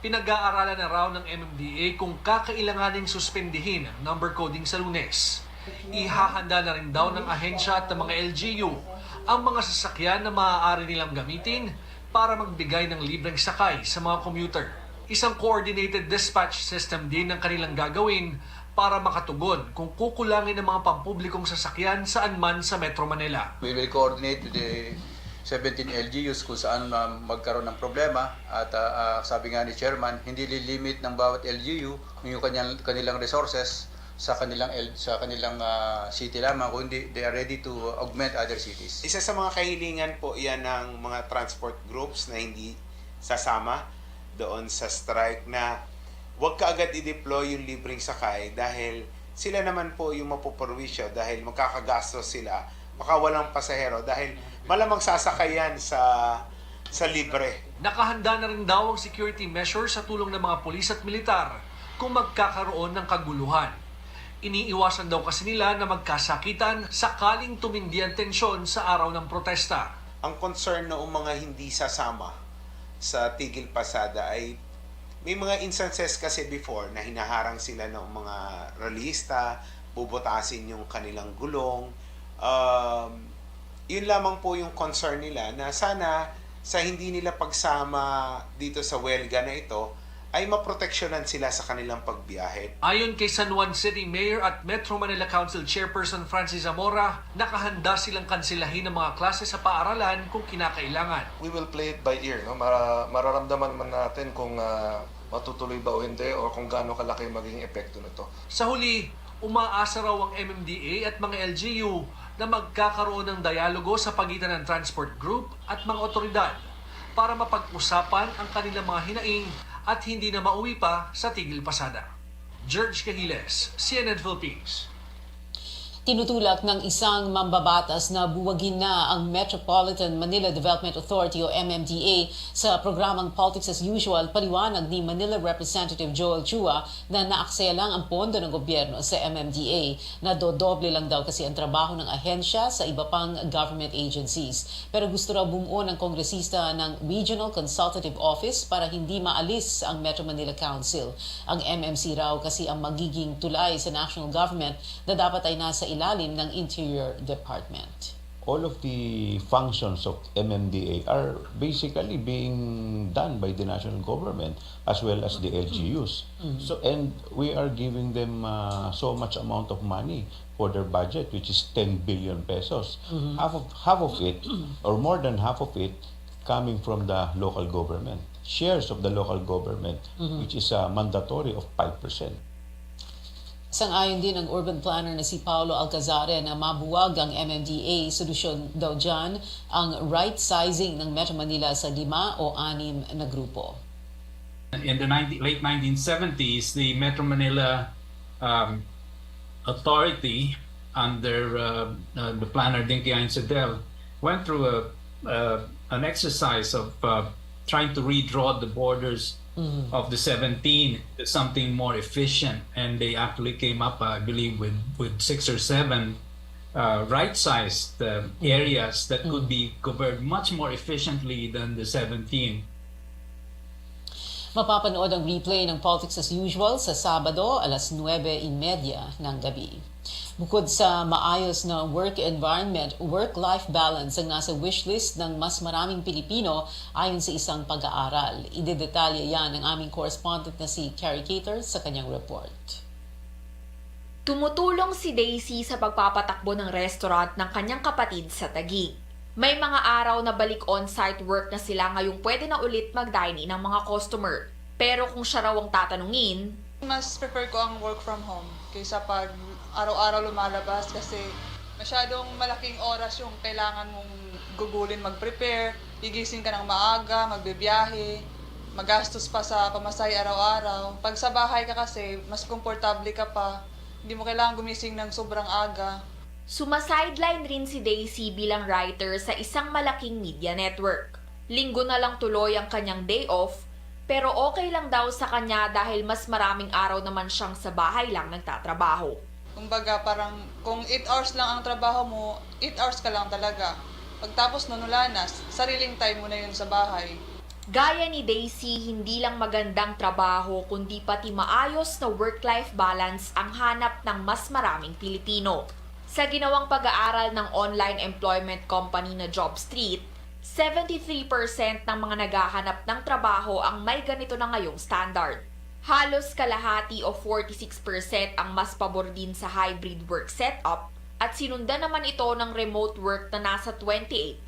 Speaker 6: Pinag-aaralan na raw ng MMDA kung kakailanganing suspendihin ang number coding sa Lunes. Ihahanda na rin daw ng ahensya at ng mga LGU ang mga sasakyan na maaari nilang gamitin para magbigay ng libreng sakay sa mga commuter. Isang coordinated dispatch system din ang kanilang gagawin para makatugon kung kukulangin ang mga pampublikong sasakyan saan man sa Metro Manila.
Speaker 25: We will coordinate with the 17 LGUs kung saan magkaroon ng problema at sabi nga ni Chairman, hindi lilimit ng bawat LGU yung kanilang resources sa kanilang city lamang, kundi they are ready to augment other cities.
Speaker 7: Isa sa mga kahilingan po yan ng mga transport groups na hindi sasama doon sa strike na huwag kaagad i-deploy yung libreng sakay dahil sila naman po yung mapuperwisyo dahil magkakagastos sila, makawalang pasahero dahil malamang sasakayan sa libre.
Speaker 6: Nakahanda na rin daw ang security measures sa tulong ng mga pulis at militar kung magkakaroon ng kaguluhan. Iniiwasan daw kasi nila na magkasakitan sakaling tumindi ang tensyon sa araw ng protesta.
Speaker 7: Ang concern noong mga hindi sasama sa tigil pasada ay may mga instances kasi before na hinaharang sila ng mga ralista, bubutasin yung kanilang gulong. Yun lamang po yung concern nila na sana sa hindi nila pagsama dito sa welga na ito ay maproteksyonan sila sa kanilang pagbiyahe.
Speaker 6: Ayon kay San Juan City Mayor at Metro Manila Council Chairperson Francis Zamora, nakahanda silang kansilahin ng mga klase sa paaralan kung kinakailangan.
Speaker 8: We will play it by ear, no? Mararamdaman man natin kung matutuloy ba o hindi o kung gaano kalaki magiging epekto nito.
Speaker 6: Sa huli, umaasa raw ang MMDA at mga LGU na magkakaroon ng dialogo sa pagitan ng transport group at mga otoridad para mapag-usapan ang kanilang mga hinaing at hindi na mauwi pa sa tigil pasada. George Cahiles, CNN Philippines.
Speaker 1: Tinutulak ng isang mambabatas na buwagin na ang Metropolitan Manila Development Authority o MMDA sa programang Politics as Usual, paliwanag ni Manila Representative Joel Chua na naaksaya lang ang pondo ng gobyerno sa MMDA. Nadodoble lang daw kasi ang trabaho ng ahensya sa iba pang government agencies. Pero gusto raw bumuo ng kongresista ng Regional Consultative Office para hindi maalis ang Metro Manila Council. Ang MMC raw kasi ang magiging tulay sa national government na dapat ay nasa ilalim ng Interior Department.
Speaker 10: All of the functions of MMDA are basically being done by the national government as well as the LGUs. So, and we are giving them so much amount of money for their budget, which is 10 billion pesos. Half of it, or more than half of it, coming from the local government. Shares of the local government, which is mandatory of 5%.
Speaker 1: Sang-ayon din ang urban planner na si Paulo Alcazare na mabuwag ang MMDA. Solusyon daw dyan ang right sizing ng Metro Manila sa 5 o 6 na grupo.
Speaker 11: In the late 1970s, the Metro Manila Authority under the planner Dinky Ainsadel went through an exercise of trying to redraw the borders of the 17 to something more efficient, and they actually came up, I believe, with 6 or 7 right-sized areas that could be covered much more efficiently than the 17.
Speaker 1: Mapapanood ang replay ng Politics as Usual sa Sabado, alas 9:30 ng gabi. Bukod sa maayos na work environment, work-life balance ang nasa wishlist ng mas maraming Pilipino ayon sa isang pag-aaral. Idedetalye yan ng aming correspondent na si Carrie Cater sa kanyang report.
Speaker 9: Tumutulong si Daisy sa pagpapatakbo ng restaurant ng kanyang kapatid sa Taguig. May mga araw na balik on-site work na sila ngayong pwede na ulit mag-dine-in ng mga customer. Pero kung siya raw ang tatanungin,
Speaker 12: mas prefer ko ang work from home kaysa pag araw-araw lumalabas kasi masyadong malaking oras yung kailangan mong gugulin mag-prepare, gigising ka ng maaga, magbibiyahe, magastos pa sa pamasahe araw-araw. Pag sa bahay ka kasi, mas komportable ka pa, hindi mo kailangan gumising ng sobrang aga.
Speaker 9: Sumasideline rin si Daisy bilang writer sa isang malaking media network. Linggo na lang tuloy ang kanyang day off, pero okay lang daw sa kanya dahil mas maraming araw naman siyang sa bahay lang nagtatrabaho.
Speaker 12: Kumbaga parang kung 8 hours lang ang trabaho mo, 8 hours ka lang talaga. Pagtapos nun wala na, sariling time mo na yun sa bahay.
Speaker 9: Gaya ni Daisy, hindi lang magandang trabaho kundi pati maayos na work-life balance ang hanap ng mas maraming Pilipino. Sa ginawang pag-aaral ng online employment company na JobStreet, 73% ng mga naghahanap ng trabaho ang may ganito na ngayong standard. Halos kalahati o 46% ang mas pabor din sa hybrid work setup at sinundan naman ito ng remote work na nasa 28%.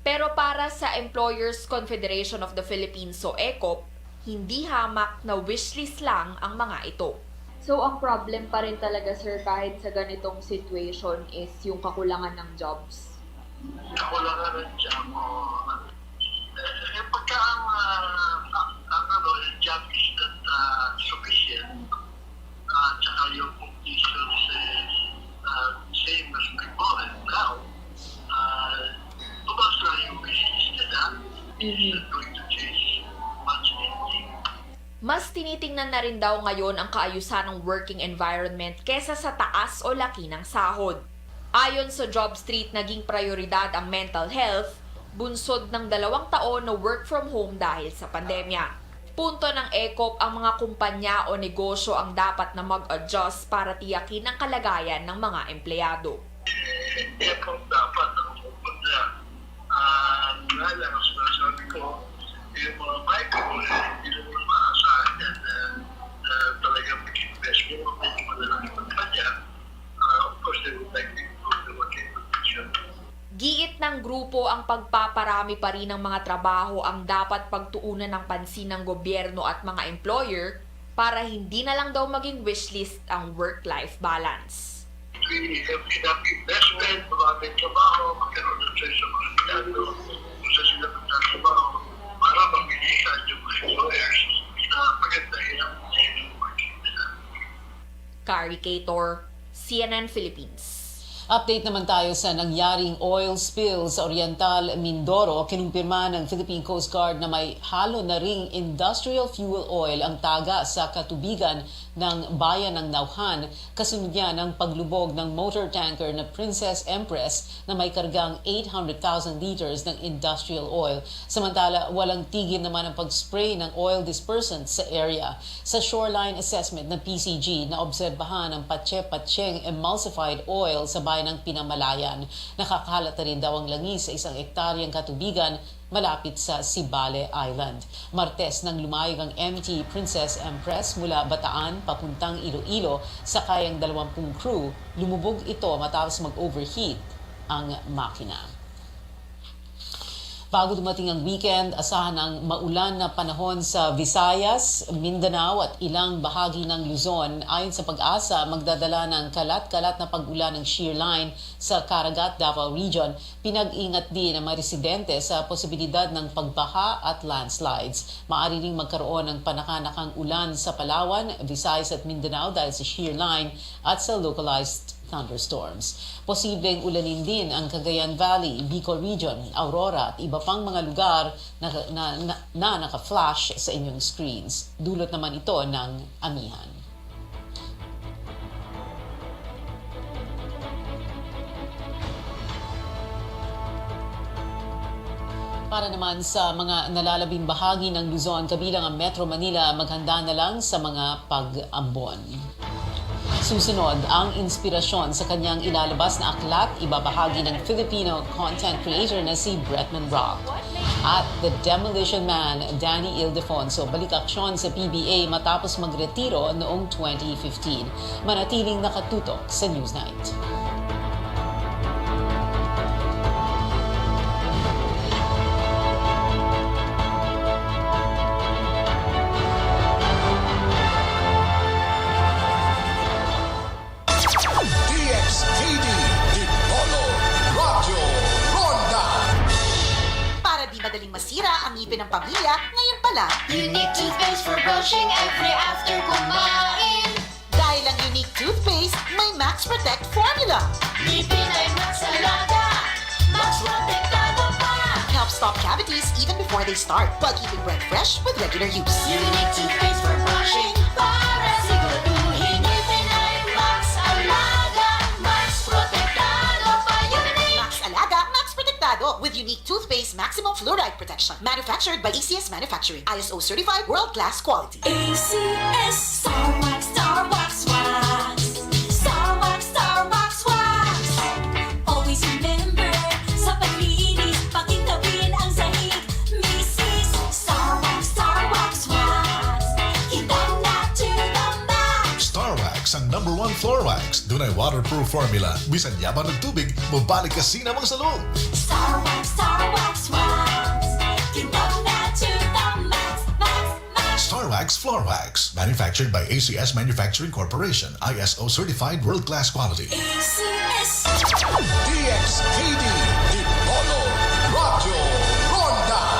Speaker 9: Pero para sa Employers Confederation of the Philippines o ECOP, hindi hamak na wishlist lang ang mga ito.
Speaker 13: So, ang problem pa rin talaga, sir, kahit sa ganitong situation is yung kakulangan ng jobs.
Speaker 14: Kakulangan ng job pagka yung job is not sufficient, tsaka yung conditions same as before and now, tumas lang yung business nila. It's going to change much anything.
Speaker 9: Mas tinitingnan na rin daw ngayon ang kaayusan ng working environment kesa sa taas o laki ng sahod. Ayon sa Job Street, naging prioridad ang mental health, bunsod ng 2 taon na work from home dahil sa pandemya. Punto ng ECOP, ang mga kumpanya o negosyo ang dapat na mag-adjust para tiyakin ang kalagayan ng mga empleyado.
Speaker 14: ECOP dapat ang kumpanya. Nga lang, ang sinasabi ko, yung mga micro, hindi naman maasahan yan talagang mag-invest mo kung may malaking kumpanya. Of course, they would like to improve the working condition.
Speaker 9: Giit ng grupo, ang pagpaparami pa rin ng mga trabaho ang dapat pagtuunan ng pansin ng gobyerno at mga employer para hindi na lang daw maging wishlist ang work-life balance.
Speaker 14: We have enough investment, maraming trabaho, magkaroon ng choice sa mga empleyado, kung sa sila magtatrabaho, para mabilisan yung mga employers na pagandahin ang working nila.
Speaker 9: Carrie Cator, CNN Philippines.
Speaker 1: Update naman tayo sa nangyaring oil spill sa Oriental Mindoro. Kinumpirma ng Philippine Coast Guard na may halo na ring industrial fuel oil ang taga sa katubigan ng bayan ng Nauhan. Kasunod niya ng paglubog ng motor tanker na Princess Empress na may kargang 800,000 liters ng industrial oil. Samantala, walang tigil naman ang pag-spray ng oil dispersant sa area. Sa shoreline assessment ng PCG, naobserbahan ang patse-patseng emulsified oil sa bayan ng Pinamalayan. Nakakalata rin daw ang langis sa 1 hektaryang katubigan malapit sa Sibale Island. Martes nang lumayag ang MT Princess Empress mula Bataan papuntang Iloilo sa kayang 20 crew, lumubog ito matapos mag-overheat ang makina. Bago dumating ang weekend, asahan ang maulan na panahon sa Visayas, Mindanao at ilang bahagi ng Luzon. Ayon sa Pag-asa, magdadala ng kalat-kalat na pag-ulan ng shear line sa Caragat, Davao Region. Pinag-ingat din ang mga residente sa posibilidad ng pagbaha at landslides. Maaari ring magkaroon ng panakanakang ulan sa Palawan, Visayas at Mindanao dahil sa shear line at sa localized thunderstorms. Posibleng ulanin din ang Cagayan Valley, Bicol Region, Aurora at iba pang mga lugar na naka-flash sa inyong screens. Dulot naman ito ng amihan. Para naman sa mga nalalabing bahagi ng Luzon, kabilang ang Metro Manila, maghanda na lang sa mga pag-ambon. Susunod, ang inspirasyon sa kanyang ilalabas na aklat, ibabahagi ng Filipino content creator na si Bretman Rock. At The Demolition Man, Danny Ildefonso, balik aksyon sa PBA matapos magretiro noong 2015. Manatiling nakatutok sa Newsnight.
Speaker 20: DXTV, Dipolo, Radyo, Ronda.
Speaker 15: Para di madaling masira ang ngipin ng pamilya, ngayon pala,
Speaker 16: Unique toothpaste for brushing every after kumain.
Speaker 15: Dahil ang unique toothpaste, may Max Protect formula.
Speaker 16: Ngipin ay Max Alaga, Max Protektado pa.
Speaker 15: Helps stop cavities even before they start, while keeping breath fresh with regular use.
Speaker 16: Unique toothpaste for brushing para siguraduhin ngipin ay Max Alaga, Max Protektado pa.
Speaker 15: Max Alaga, Max Protectado with unique toothpaste maximum fluoride protection. Manufactured by ACS Manufacturing. ISO certified world-class quality.
Speaker 16: ACS Star Wax, Star Wax Wax. Star Wax, Star Wax Wax. Always remember, sa paglinis, pakitawin ang sahig. Mrs. Star Wax Wax. Kitang na to the max.
Speaker 4: Star Wax ang #1 floor wax. Dunay waterproof formula. Bisan yabang ng tubig, mabalik ka sinamang sa loob.
Speaker 16: Star Wax Wax. Kitang na to the max, max, max.
Speaker 4: Star Wax
Speaker 20: Wax Floor Wax, manufactured by ACS Manufacturing Corporation, ISO certified world-class quality. DXTV, Dipolo, Radyo Ronda.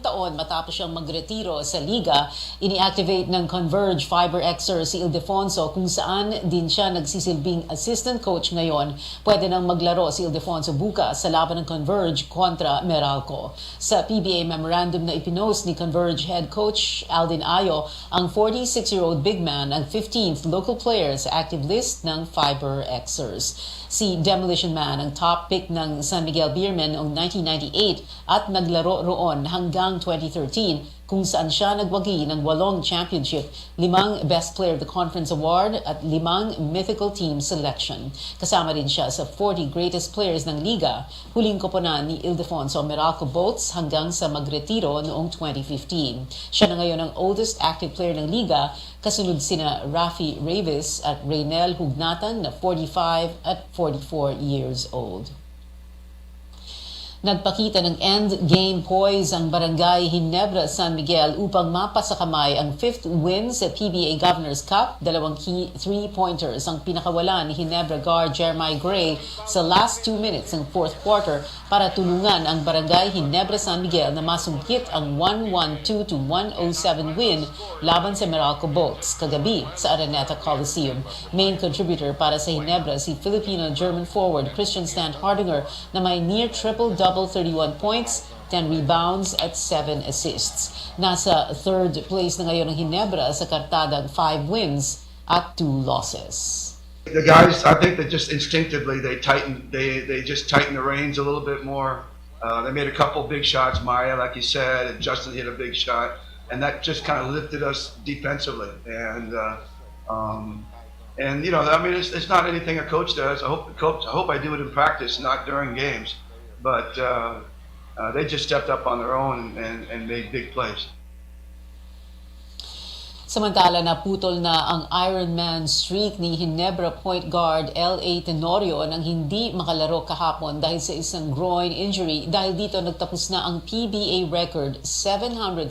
Speaker 1: Taon matapos siyang magretiro sa liga, ini-activate ng Converge Fiber Xer si Ildefonso kung saan din siya nagsisilbing assistant coach ngayon. Pwede nang maglaro si Ildefonso bukas sa laban ng Converge kontra Meralco. Sa PBA memorandum na ipinost ni Converge head coach Aldin Ayo, ang 46-year-old big man ang 15th local player sa active list ng Fiber Xers. Si Demolition Man ang top pick ng San Miguel Beermen noong 1998 at naglaro roon hanggang 2013 kung saan siya nagwagi ng 8 championship, 5 Best Player of the Conference Award at 5 Mythical Team Selection. Kasama din siya sa 40 Greatest Players ng Liga, huling koponan ni Ildefonso Meralco Boats hanggang sa magretiro noong 2015. Siya na ngayon ang oldest active player ng Liga, kasunod sina Rafi Ravis at Reynel Hugnatan na 45 at 44 years old. Nagpakita ng end-game poise ang Barangay Ginebra San Miguel upang mapasakamay ang 5th win sa PBA Governor's Cup. 2 key 3-pointers ang pinakawala ni Ginebra guard Jeremiah Gray sa last 2 minutes ng 4th quarter para tulungan ang Barangay Ginebra San Miguel na masungkit ang 112-107 win laban sa Meralco Boats kagabi sa Araneta Coliseum. Main contributor para sa Ginebra si Filipino-German forward Christian Stan Hardinger na may near triple-double 31 points, 10 rebounds at 7 assists. Nasa 3rd place na ngayon ang Ginebra sa kartadang 5 wins at 2 losses.
Speaker 19: The guys, I think that just instinctively they just tightened the reins a little bit more. They made a couple big shots, Maya, like you said, and Justin hit a big shot, and that just kind of lifted us defensively. And you know, I mean, it's not anything a coach does. I hope I do it in practice, not during games. But they just stepped up on their own and made big plays.
Speaker 1: Samantala, naputol na ang Ironman streak ni Ginebra point guard L.A. Tenorio nang hindi makalaro kahapon dahil sa isang groin injury. Dahil dito nagtapos na ang PBA record 744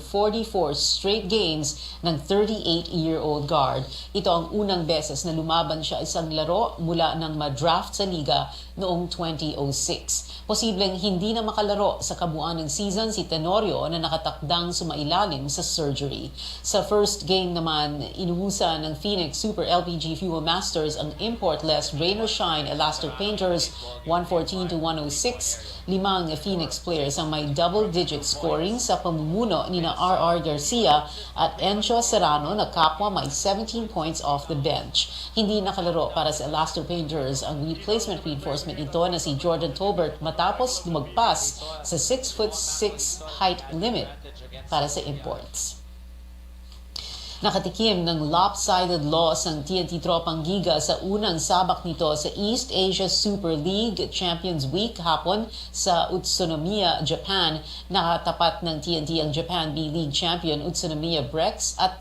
Speaker 1: straight games ng 38-year-old guard. Ito ang unang beses na lumaban siya isang laro mula nang ma-draft sa liga noong 2006. Posibleng hindi na makalaro sa kabuuan ng season si Tenorio na nakatakdang sumailalim sa surgery. Sa first game naman, inuusan ng Phoenix Super LPG Fuel Masters ang importless Rain or Shine Elasto Painters 114-106. 5 Phoenix players ang may double-digit scoring sa pamumuno ni na R.R. Garcia at Encho Serrano na kapwa may 17 points off the bench. Hindi nakalaro para sa Elasto Painters ang replacement reinforcement nito na si Jordan Tolbert matapos lumagpas sa 6'6" height limit para sa imports. Nakatikim ng lopsided loss ang TNT Tropang Giga sa unang sabak nito sa East Asia Super League Champions Week hapon sa Utsunomiya, Japan. Nakatapat ng TNT ang Japan B-League champion Utsunomiya Brex at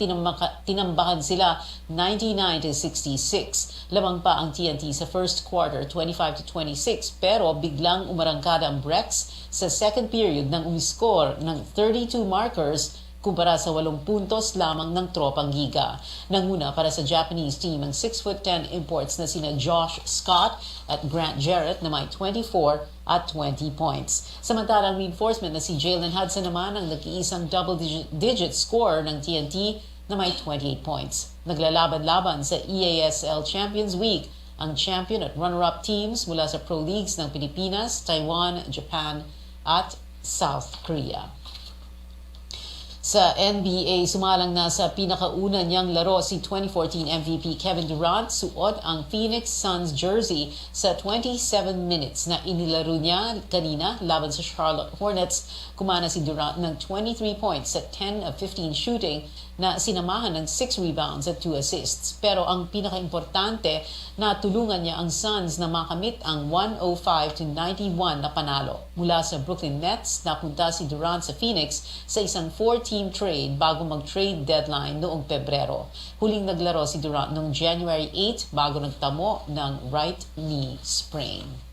Speaker 1: tinambakan sila 99-66. Lamang pa ang TNT sa first quarter 25-26 pero biglang umarangkada ang Brex sa second period nang umiscore ng 32 markers kumpara sa 8 puntos lamang ng Tropang Giga. Nanguna para sa Japanese team ang 6'10" imports na sina Josh Scott at Grant Jarrett na may 24 at 20 points. Samantalang reinforcement na si Jalen Hudson naman ang nag-iisang double-digit score ng TNT na may 28 points. Naglalaban-laban sa EASL Champions Week ang champion at runner-up teams mula sa Pro Leagues ng Pilipinas, Taiwan, Japan at South Korea. Sa NBA, sumalang na sa pinakauna niyang laro si 2014 MVP Kevin Durant, suot ang Phoenix Suns jersey sa 27 minutes na inilaro niya kanina laban sa Charlotte Hornets. Kumana si Durant ng 23 points sa 10 of 15 shooting na sinamahan ng 6 rebounds at 2 assists. Pero ang pinaka-importante na tulungan niya ang Suns na makamit ang 105-91 na panalo. Mula sa Brooklyn Nets, napunta si Durant sa Phoenix sa isang 4-team trade bago mag-trade deadline noong Pebrero. Huling naglaro si Durant noong January 8 bago nagtamo ng right knee sprain.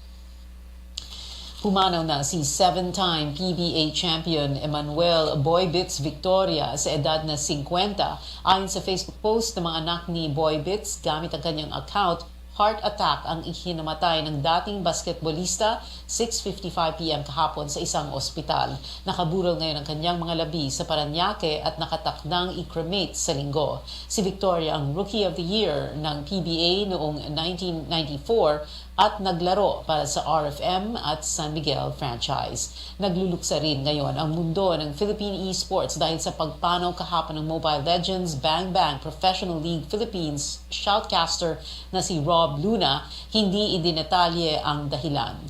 Speaker 1: Pumanaw na si 7-time PBA champion Emmanuel Boy Bits Victoria sa edad na 50. Ayon sa Facebook post ng mga anak ni Boy Bits, gamit ang kanyang account, heart attack ang ihinamatay ng dating basketballista 6:55 p.m. kahapon sa isang ospital. Nakaburol ngayon ang kanyang mga labi sa Paranaque at nakatakdang i-cremate sa linggo. Si Victoria ang Rookie of the Year ng PBA noong 1994 at naglaro para sa RFM at San Miguel franchise. Nagluluksa rin ngayon ang mundo ng Philippine esports dahil sa pagpanaw kahapon ng Mobile Legends Bang Bang Professional League Philippines shoutcaster na si Rob Luna. Hindi idinetalye ang dahilan.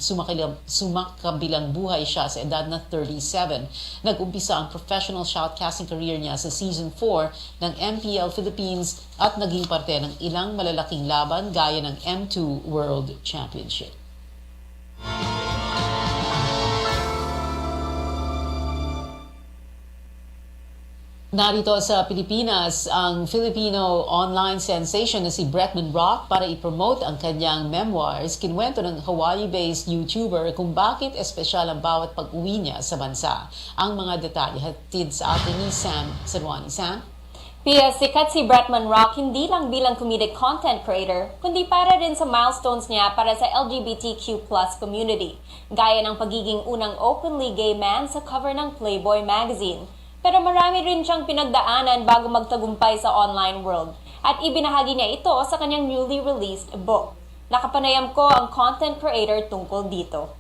Speaker 1: Sumakabilang buhay siya sa edad na 37. Nag-umpisa ang professional shoutcasting career niya sa Season 4 ng MPL Philippines at naging parte ng ilang malalaking laban gaya ng M2 World Championship. Narito sa Pilipinas ang Filipino online sensation na si Bretman Rock para i-promote ang kanyang memoirs. Kinwento ng Hawaii-based YouTuber kung bakit espesyal ang bawat pag-uwi niya sa bansa. Ang mga detalye hatid sa atin ni Sam Sarwani. Sam?
Speaker 2: Pia, sikat si Bretman Rock hindi lang bilang comedic content creator, kundi para rin sa milestones niya para sa LGBTQ+ community, gaya ng pagiging unang openly gay man sa cover ng Playboy magazine. Pero marami rin siyang pinagdaanan bago magtagumpay sa online world at ibinahagi niya ito sa kanyang newly released book. Nakapanayam ko ang content creator tungkol dito.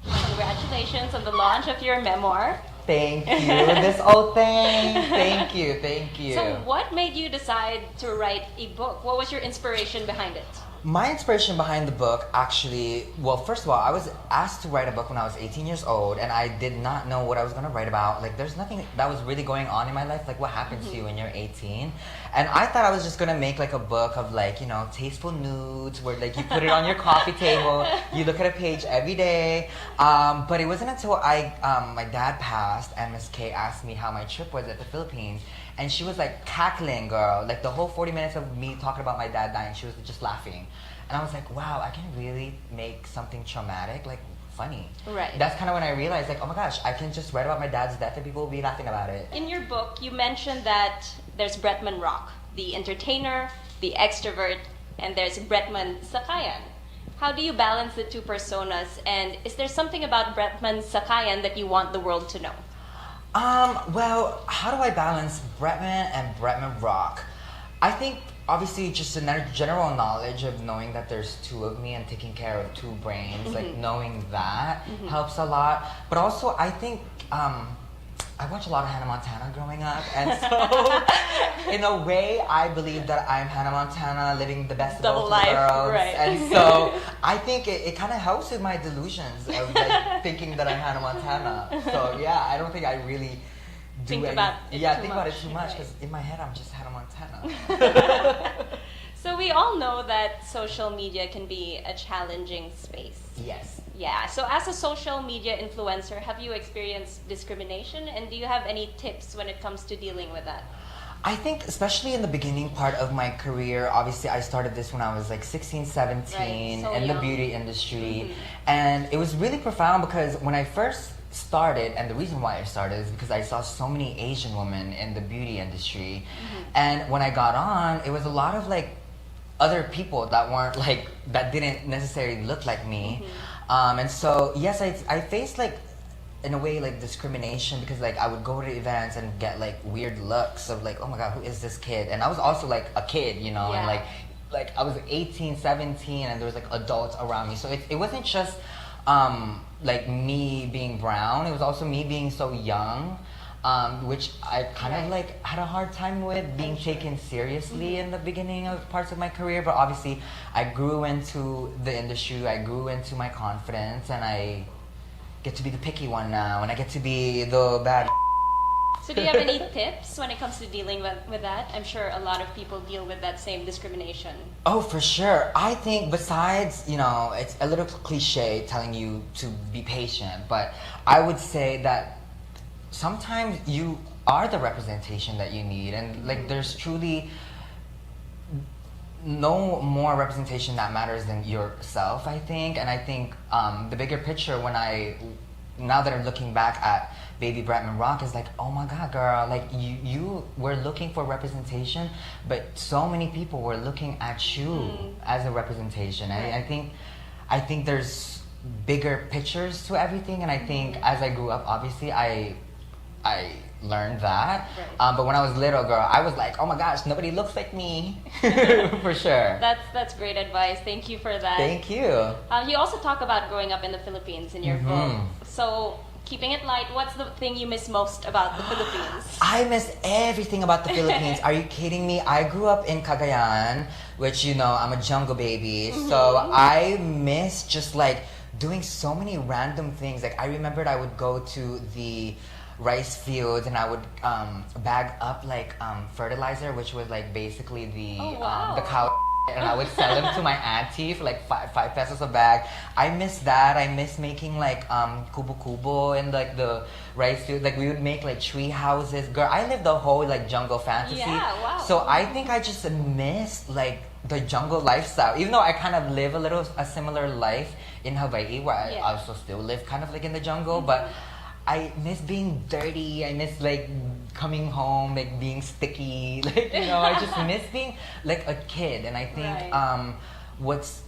Speaker 21: Congratulations on the launch of your memoir.
Speaker 22: Thank you. This whole thing. Thank you. Thank you.
Speaker 21: So what made you decide to write a book? What was your inspiration behind it?
Speaker 22: My inspiration behind the book actually, well, first of all, I was asked to write a book when I was 18 years old, and I did not know what I was going to write about. Like, there's nothing that was really going on in my life. Like, what happens to you when you're 18? And I thought I was just going to make, like, a book of, like, you know, tasteful nudes where, like, you put it on your coffee table, you look at a page every day. But it wasn't until my dad passed and Miss K asked me how my trip was at the Philippines. And she was like cackling, girl. Like the whole 40 minutes of me talking about my dad dying, she was just laughing. And I was like, wow, I can really make something traumatic, like funny.
Speaker 21: Right.
Speaker 22: That's kind of when I realized, like, oh my gosh, I can just write about my dad's death and people will be laughing about it.
Speaker 21: In your book, you mentioned that there's Bretman Rock, the entertainer, the extrovert, and there's Bretman Sakayan. How do you balance the two personas? And is there something about Bretman Sakayan that you want the world to know?
Speaker 22: Well, how do I balance Bretman and Bretman Rock? I think obviously just a general knowledge of knowing that there's two of me and taking care of two brains, like knowing that helps a lot. But also I think I watched a lot of Hannah Montana growing up, and so in a way I believe that I'm Hannah Montana living the best of both worlds.
Speaker 21: Right.
Speaker 22: And so I think it kind of helps with my delusions of like thinking that I'm Hannah Montana. So yeah, I don't think I really think about it too much because in my head I'm just Hannah Montana.
Speaker 21: So we all know that social media can be a challenging space.
Speaker 22: Yes.
Speaker 21: Yeah, so as a social media influencer, have you experienced discrimination, and do you have any tips when it comes to dealing with that?
Speaker 22: I think especially in the beginning part of my career, obviously I started this when I was like 16, 17
Speaker 21: so
Speaker 22: in the
Speaker 21: young.
Speaker 22: beauty industry. And it was really profound because when I first started, and the reason why I started is because I saw so many Asian women in the beauty industry. And when I got on, it was a lot of like other people that weren't like, that didn't necessarily look like me. And so, yes, I faced like, in a way, like discrimination because like I would go to events and get like weird looks of like, oh my God, who is this kid? And I was also like a kid, you know, and like like I was 18, 17, and there was like adults around me. So it wasn't just like me being brown. It was also me being so young, which I kind of like had a hard time with being taken seriously in the beginning of parts of my career. But obviously, I grew into the industry. I grew into my confidence, and I get to be the picky one now, and I get to be the bad.
Speaker 21: So do you have any tips when it comes to dealing with that? I'm sure a lot of people deal with that same discrimination.
Speaker 22: Oh, for sure. I think besides, it's a little cliche telling you to be patient, but I would say that sometimes you are the representation that you need, and like there's truly no more representation that matters than yourself, I think. And I think the bigger picture now that I'm looking back at Baby Bratman Rock is like, oh my God, girl, like you were looking for representation, but so many people were looking at you as a representation. And I think there's bigger pictures to everything, and I think as I grew up, obviously I learned that. But when I was little, girl, I was like, oh my gosh, nobody looks like me. For sure.
Speaker 21: That's great advice. Thank you for that.
Speaker 22: Thank you.
Speaker 21: You also talk about growing up in the Philippines in your book. So, keeping it light, what's the thing you miss most about the Philippines?
Speaker 22: I miss everything about the Philippines. Are you kidding me? I grew up in Cagayan, which, I'm a jungle baby. So I miss just like doing so many random things. Like I remembered I would go to the rice fields and I would bag up like fertilizer, which was like basically the cow, and I would sell them to my auntie for like 5 pesos a bag. I miss that. I miss making like kubo in like the rice field. Like we would make like tree houses. Girl, I lived the whole like jungle fantasy.
Speaker 21: Yeah, wow.
Speaker 22: So I think I just miss like the jungle lifestyle. Even though I kind of live a similar life in Hawaii, where I also still live kind of like in the jungle, but I miss being dirty. I miss like coming home, like being sticky. Like, I just miss being like a kid. And I think what's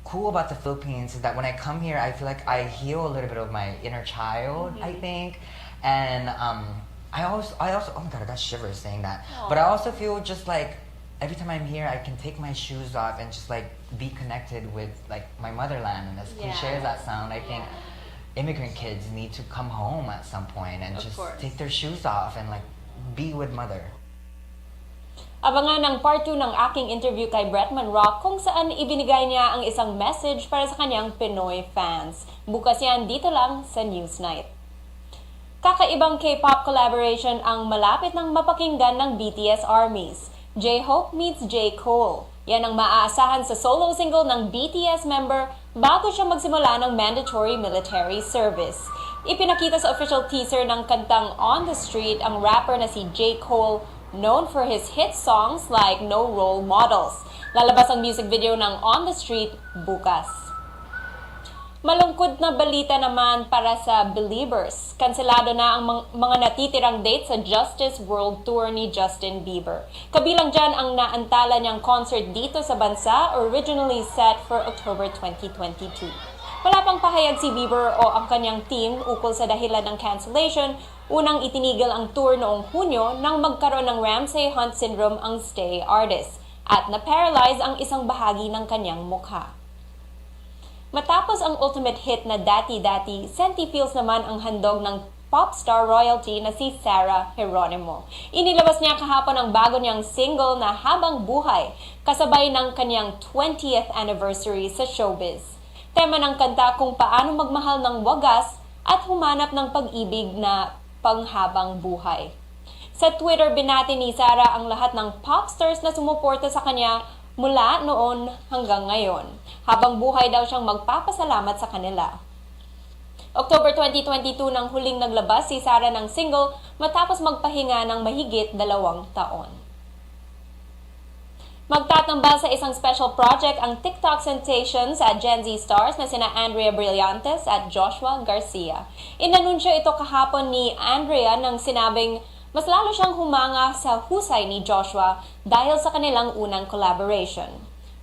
Speaker 22: cool about the Philippines is that when I come here, I feel like I heal a little bit of my inner child, I think. And I also, oh my God, I got shivers saying that. But I also feel just like every time I'm here, I can take my shoes off and just like be connected with like my motherland. And as cliche as that sound, I think immigrant kids need to come home at some point and just take their shoes off and like be with mother.
Speaker 2: Abangan ang part 2 ng aking interview kay Bratman Rock kung saan ibinigay niya ang isang message para sa kanyang Pinoy fans. Bukas yan dito lang sa Newsnight. Kakaibang K-pop collaboration ang malapit ng mapakinggan ng BTS ARMYs. J-Hope meets J. Cole. Yan ang maaasahan sa solo single ng BTS member bago siya magsimula ng mandatory military service. Ipinakita sa official teaser ng kantang On the Street ang rapper na si J. Cole, known for his hit songs like No Role Models. Lalabas ang music video ng On the Street bukas. Malungkot na balita naman para sa Believers. Kanselado na ang mga natitirang date sa Justice World Tour ni Justin Bieber. Kabilang dyan ang naantala niyang concert dito sa bansa, originally set for October 2022. Wala pang pahayag si Bieber o ang kanyang team ukol sa dahilan ng cancellation. Unang itinigil ang tour noong Hunyo nang magkaroon ng Ramsay-Hunt syndrome ang stay artist at na-paralyze ang isang bahagi ng kanyang mukha. Matapos ang ultimate hit na Dati Dati, senti feels naman ang handog ng pop star royalty na si Sarah Geronimo. Inilabas niya kahapon ang bago niyang single na Habang Buhay, kasabay ng kanyang 20th anniversary sa showbiz. Tema ng kanta kung paano magmahal ng wagas at humanap ng pag-ibig na panghabang buhay. Sa Twitter, binati ni Sarah ang lahat ng pop stars na sumuporta sa kanya mula noon hanggang ngayon. Habang buhay daw siyang magpapasalamat sa kanila. October 2022 nang huling naglabas si Sarah ng single matapos magpahinga ng mahigit 2 taon. Magtatambal sa isang special project ang TikTok sensations at Gen Z stars na sina Andrea Brillantes at Joshua Garcia. Inanunsyo ito kahapon ni Andrea nang sinabing mas lalo siyang humanga sa husay ni Joshua dahil sa kanilang unang collaboration.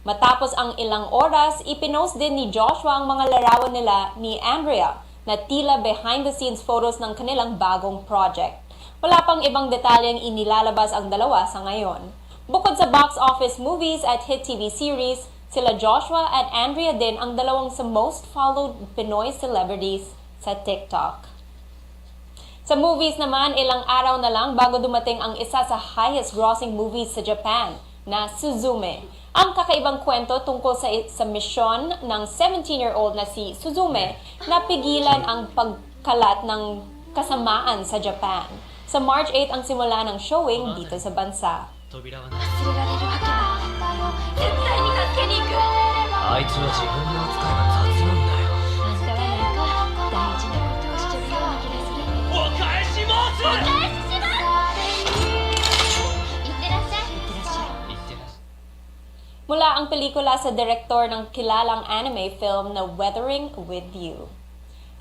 Speaker 2: Matapos ang ilang oras, ipinost din ni Joshua ang mga larawan nila ni Andrea na tila behind-the-scenes photos ng kanilang bagong project. Wala pang ibang detalyeng inilalabas ang dalawa sa ngayon. Bukod sa box office movies at hit TV series, sila Joshua at Andrea din ang dalawang sa most followed Pinoy celebrities sa TikTok. Sa movies naman, ilang araw na lang bago dumating ang isa sa highest grossing movies sa Japan na Suzume. Ang kakaibang kwento tungkol sa misyon ng 17-year-old na si Suzume na pigilan ang pagkalat ng kasamaan sa Japan. Sa March 8 ang simula ng showing dito sa bansa.
Speaker 16: 忘れられるわけない絶対に助けに行くあいつは自分の扱いが雑なんだよあんたはなんか大事なことをしてるような気がするお返しますお返ししますいってらっしゃいいってらっしゃいいってらっしゃい
Speaker 2: Mula ang pelikula sa direktor ng kilalang anime film na Weathering with You.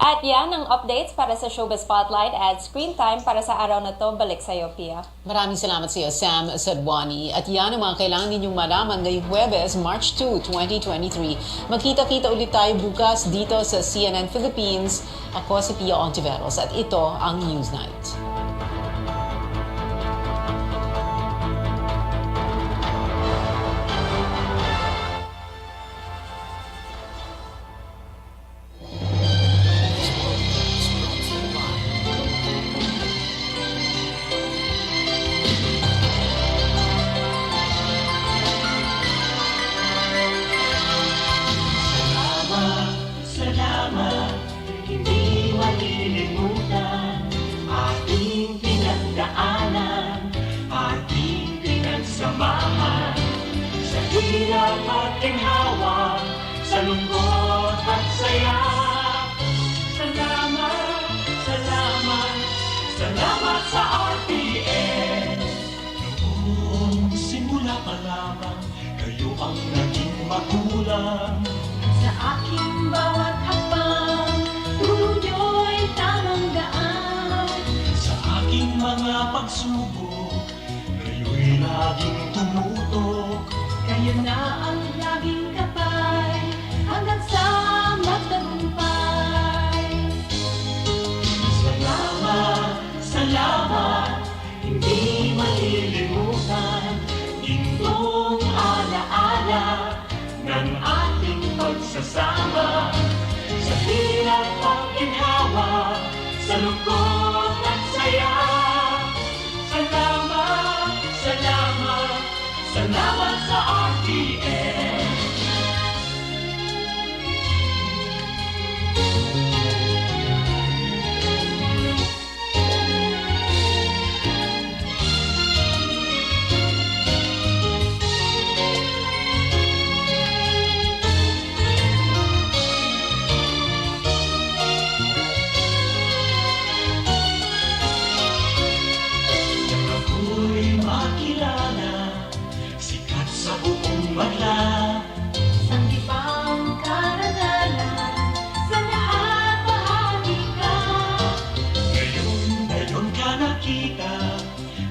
Speaker 2: At yan ang updates para sa Showbiz Spotlight at Screen Time para sa araw na to. Balik sa'yo, Pia.
Speaker 1: Maraming salamat sa iyo, Sam Sadwani. At yan ang mga kailangan ninyong malaman ngayong Huwebes, March 2, 2023. Magkita-kita ulit tayo bukas dito sa CNN Philippines. Ako si Pia Ontiveros at ito ang Newsnight.
Speaker 16: Salamat, hindi malilimutan ating pinagdaanan, ating pinagsamahan sa hirap at ginhawa, sa lungkot at saya. Salamat, salamat, salamat sa RPN. Noong simula pa lamang, kayo ang naging magulang. Sa aking bawat hakbang, tulong niyo'y tamang daan. Sa aking mga pagsubok, kayo'y laging tumutok. Kayo na ang laging kapay, hanggang sa magtagumpay. Salamat, salamat, hindi malilimutan. Gintong alaala ng ating pagsasama sa hirap at ginhawa, sa lungkot at saya. Salamat, salamat, salamat sa RPN. Makilala, sikat sa buong banla. Sanggipang karangalan, sa lahat bahagi ka. Ngayon ka nakita,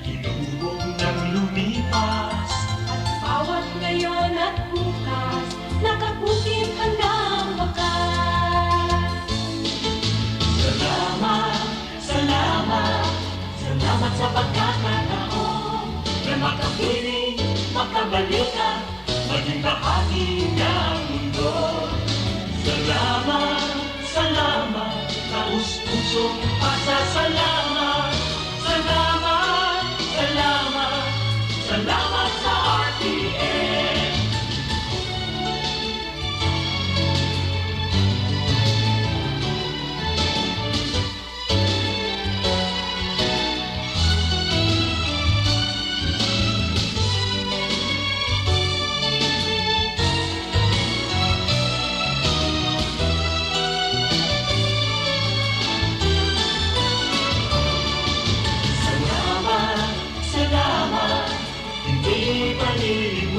Speaker 16: hinubog ng lumipas. At bawat ngayon at bukas, nakakukit hanggang wakas. Salamat, salamat, salamat sa pagkakataon na makapiling, makabalikan, maging bahagi ng mundo. Salamat, salamat, taus-pusong pasasalamat. Salamat, salamat, salamat sa RPN. Salamat, salamat, hindi malilimutan.